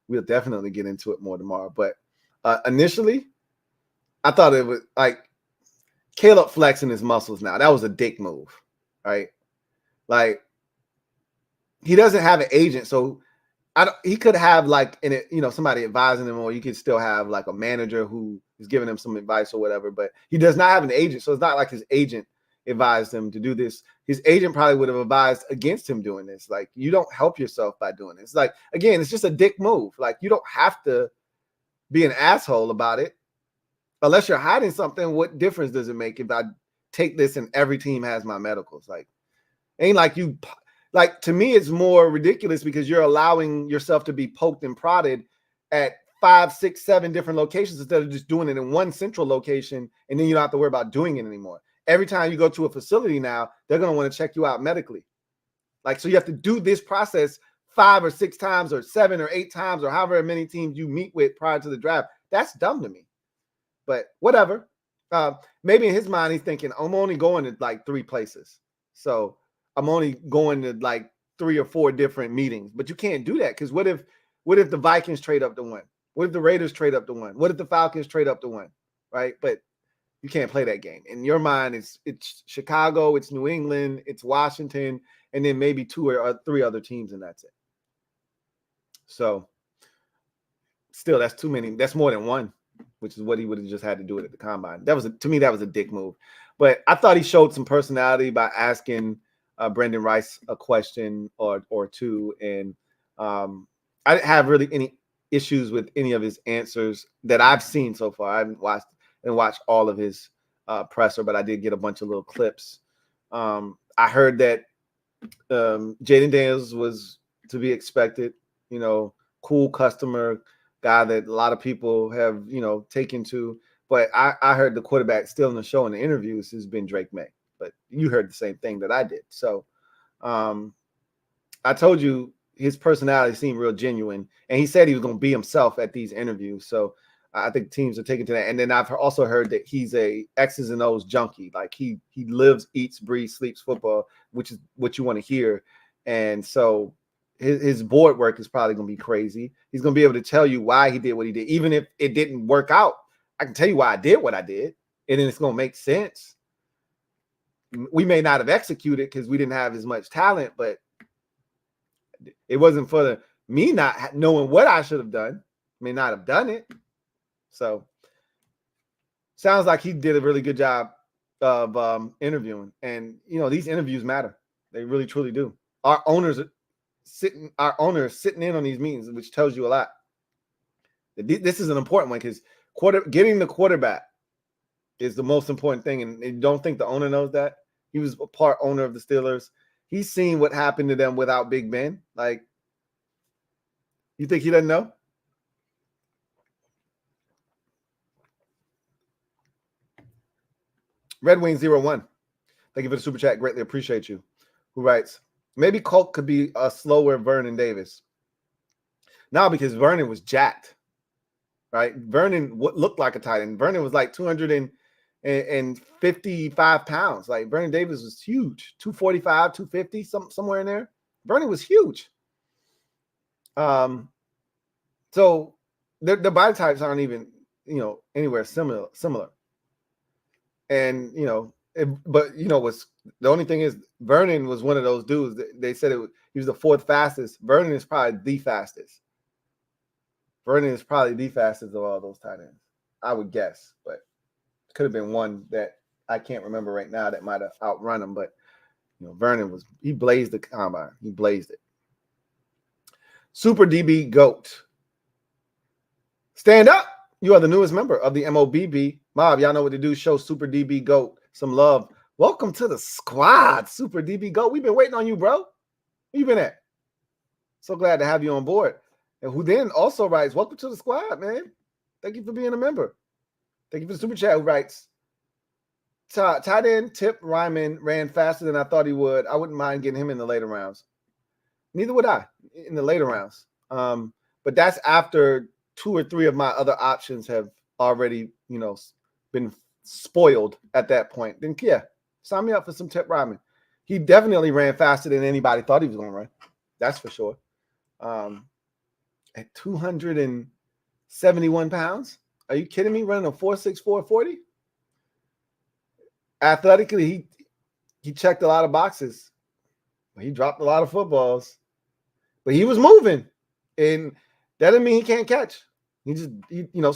We'll definitely get into it more tomorrow. But initially, I thought it was like Caleb flexing his muscles now. That was a dick move, right? Like, he doesn't have an agent, so he could have like somebody advising him, or you could still have like a manager who is giving him some advice or whatever, but he does not have an agent. So it's not like his agent advised him to do this. His agent probably would have advised against him doing this. Like, you don't help yourself by doing this. Like, again, it's just a dick move. Like, you don't have to be an asshole about it. Unless you're hiding something, what difference does it make if I take this and every team has my medicals? Like, ain't like you. Like, to me, it's more ridiculous because you're allowing yourself to be poked and prodded at 5, 6, 7 different locations instead of just doing it in one central location, and then you don't have to worry about doing it anymore. Every time you go to a facility now, they're going to want to check you out medically. Like, so you have to do this process 5 or 6 times or 7 or 8 times or however many teams you meet with prior to the draft. That's dumb to me. But whatever. Maybe in his mind, he's thinking, I'm only going to like 3 places. So I'm only going to like 3 or 4 different meetings. But you can't do that, because what if the Vikings trade up to 1? What if the Raiders trade up to 1? What if the Falcons trade up to 1? Right? But you can't play that game. In your mind, it's Chicago, it's New England, it's Washington, and then maybe 2 or 3 other teams, and that's it. So still, that's too many. That's more than 1, which is what he would have just had to do it at the combine. To me, that was a dick move. But I thought he showed some personality by asking Brendan Rice a question or 2, and I didn't have really any issues with any of his answers that I've seen so far. I haven't watched all of his presser, but I did get a bunch of little clips. I heard that Jaden Daniels was to be expected, cool customer, guy that a lot of people have, taken to. But I heard the quarterback still in the show in the interviews has been Drake May. But you heard the same thing that I did. So I told you his personality seemed real genuine. And he said he was going to be himself at these interviews. So I think teams are taking to that. And then I've also heard that he's a X's and O's junkie. Like he lives, eats, breathes, sleeps football, which is what you want to hear. And so his board work is probably going to be crazy. He's going to be able to tell you why he did what he did. Even if it didn't work out, I can tell you why I did what I did. And then it's going to make sense. We may not have executed because we didn't have as much talent, but it wasn't for me not knowing what I should have done. May not have done it. So sounds like he did a really good job of interviewing. And, these interviews matter. They really, truly do. Our owners are sitting in on these meetings, which tells you a lot. This is an important one because getting the quarterback is the most important thing. And you don't think the owner knows that? He was a part owner of the Steelers. He's seen what happened to them without Big Ben. Like, you think he doesn't know? Red Wing 01. Thank you for the super chat. Greatly appreciate you. Who writes, maybe Colt could be a slower Vernon Davis. No, because Vernon was jacked. Right? Vernon looked like a tight end. Vernon was like 255 pounds. Like Vernon Davis was huge. 245, 250, somewhere in there. Vernon was huge. So the body types aren't even, anywhere similar. And, but what's the only thing is Vernon was one of those dudes that they said he was the fourth fastest. Vernon is probably the fastest. Vernon is probably the fastest of all those tight ends, I would guess. But it could have been one that I can't remember right now that might have outrun him. But, Vernon he blazed the combine. He blazed it. Super DB GOAT. Stand up. You are the newest member of the MOBB mob. Y'all know what to do. Show Super DB GOAT some love. Welcome to the squad, Super DB GOAT. We've been waiting on you, bro. Where you been at? So glad to have you on board. And who then also writes, welcome to the squad, man. Thank you for being a member. Thank you for the super chat. Who writes, tight end Tip Ryman ran faster than I thought he would. I wouldn't mind getting him in the later rounds. Neither would I in the later rounds. But that's after 2 or 3 of my other options have already, been spoiled at that point. Then, yeah, sign me up for some Tip Ryman. He definitely ran faster than anybody thought he was going to run. That's for sure. At 271 pounds? Are you kidding me? Running a 4.64 40? Athletically, he checked a lot of boxes. He dropped a lot of footballs. But he was moving. And that doesn't mean he can't catch. He just,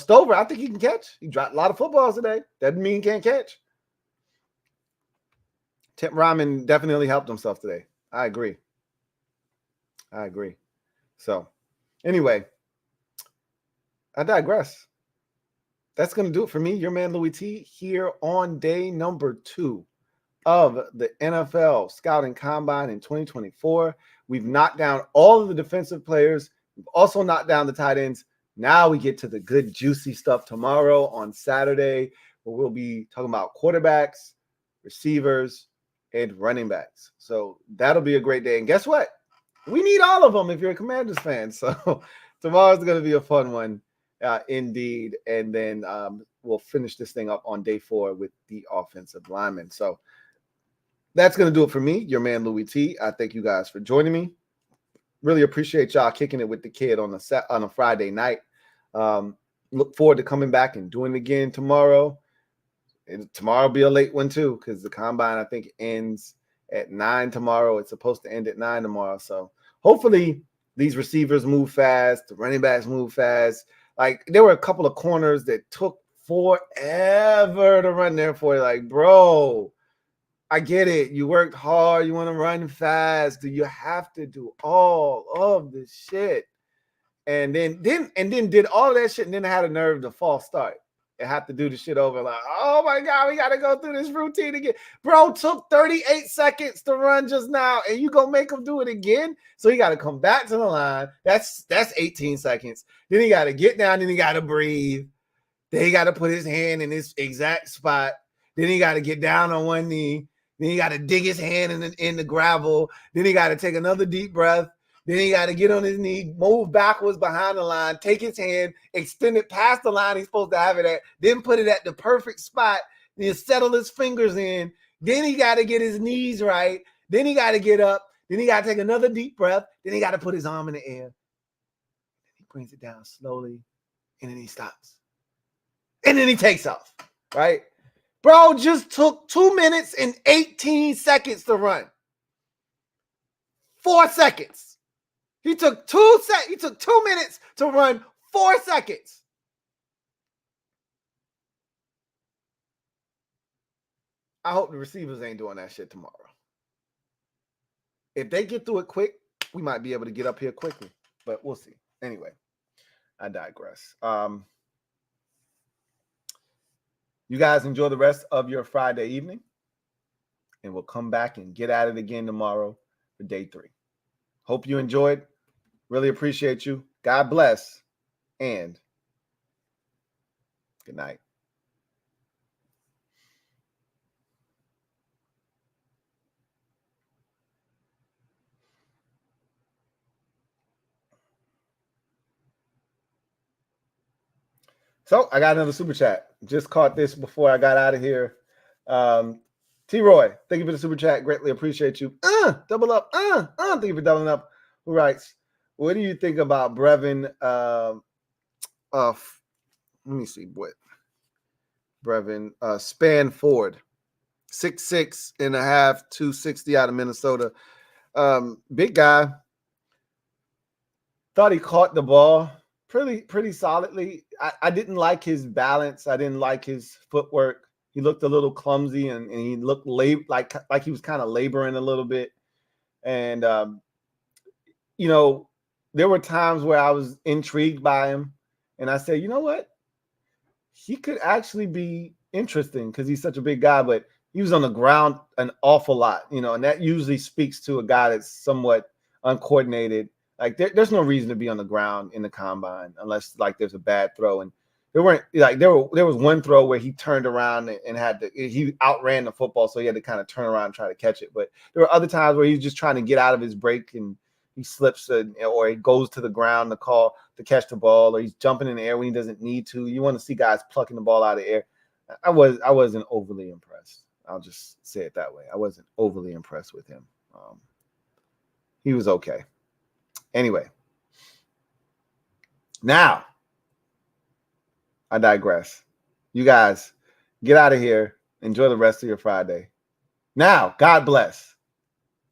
Stover, I think he can catch. He dropped a lot of footballs today. That doesn't mean he can't catch. Tip Ryman definitely helped himself today. I agree. So, anyway, I digress. That's going to do it for me, your man Louie T, here on day number 2 of the NFL Scouting Combine in 2024. We've knocked down all of the defensive players. We've also knocked down the tight ends. Now we get to the good, juicy stuff tomorrow on Saturday, where we'll be talking about quarterbacks, receivers, and running backs. So that'll be a great day. And guess what? We need all of them if you're a Commanders fan. So tomorrow's going to be a fun one, indeed. And then we'll finish this thing up on day 4 with the offensive linemen. So that's going to do it for me, your man Louie T. I thank you guys for joining me. Really appreciate y'all kicking it with the kid on a Friday night. Look forward to coming back and doing it again tomorrow. And tomorrow will be a late one too, because the combine I think ends at 9 tomorrow. It's supposed to end at 9 tomorrow. So hopefully these receivers move fast, the running backs move fast. Like there were a couple of corners that took forever to run there for you. Like, bro, I get it. You worked hard. You want to run fast. Do you have to do all of this shit? And then did all of that shit and then had a nerve to false start. and have to do the shit over. Like, oh my God, we got to go through this routine again. Bro took 38 seconds to run just now, and you gonna make him do it again? So he got to come back to the line. That's 18 seconds. Then he got to get down, then he got to breathe. Then he got to put his hand in his exact spot. Then he got to get down on one knee. Then he got to dig his hand in the gravel. Then he got to take another deep breath. Then he got to get on his knee, move backwards behind the line, take his hand, extend it past the line he's supposed to have it at, then put it at the perfect spot, then settle his fingers in. Then he got to get his knees right. Then he got to get up. Then he got to take another deep breath. Then he got to put his arm in the air. He brings it down slowly, and then he stops. And then he takes off, right? Bro just took 2 minutes and 18 seconds to run. 4 seconds. He took 2 minutes to run 4 seconds. I hope the receivers ain't doing that shit tomorrow. If they get through it quick, we might be able to get up here quickly, but we'll see. Anyway, I digress. You guys enjoy the rest of your Friday evening, and we'll come back and get at it again tomorrow for day 3. Hope you enjoyed. Really appreciate you. God bless, and good night. So I got another super chat. Just caught this before I got out of here. T-Roy, thank you for the super chat. Greatly appreciate you. Double up. Thank you for doubling up. Who writes, what do you think about Brevin? Let me see what. Brevin Spanford, 6'6" and a half, 260 out of Minnesota. Big guy. Thought he caught the ball pretty solidly. I didn't like his balance. I didn't like his footwork. He looked a little clumsy, and he looked like he was kind of laboring a little bit. And you know, there were times where I was intrigued by him, and I said, you know what? He could actually be interesting because he's such a big guy, but he was on the ground an awful lot, you know, and that usually speaks to a guy that's somewhat uncoordinated. Like there's no reason to be on the ground in the combine unless like there's a bad throw. And there was one throw where he turned around and he outran the football, so he had to kind of turn around and try to catch it. But there were other times where he's just trying to get out of his break and he slips or he goes to the ground to catch the ball, or he's jumping in the air when he doesn't need to. You want to see guys plucking the ball out of the air. I wasn't overly impressed. I'll just say it that way. I wasn't overly impressed with him. He was okay. Anyway, now I digress. You guys get out of here. Enjoy the rest of your Friday. Now, God bless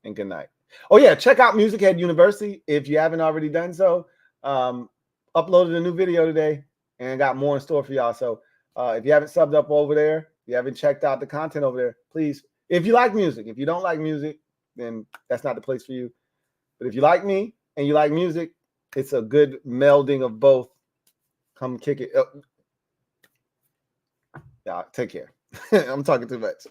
and good night. Oh, yeah, check out MusicHead University if you haven't already done so. Uploaded a new video today and got more in store for y'all. So if you haven't subbed up over there, you haven't checked out the content over there, please, if you like music. If you don't like music, then that's not the place for you. But if you like me and you like music, it's a good melding of both. Come kick it. Yeah, take care. I'm talking too much.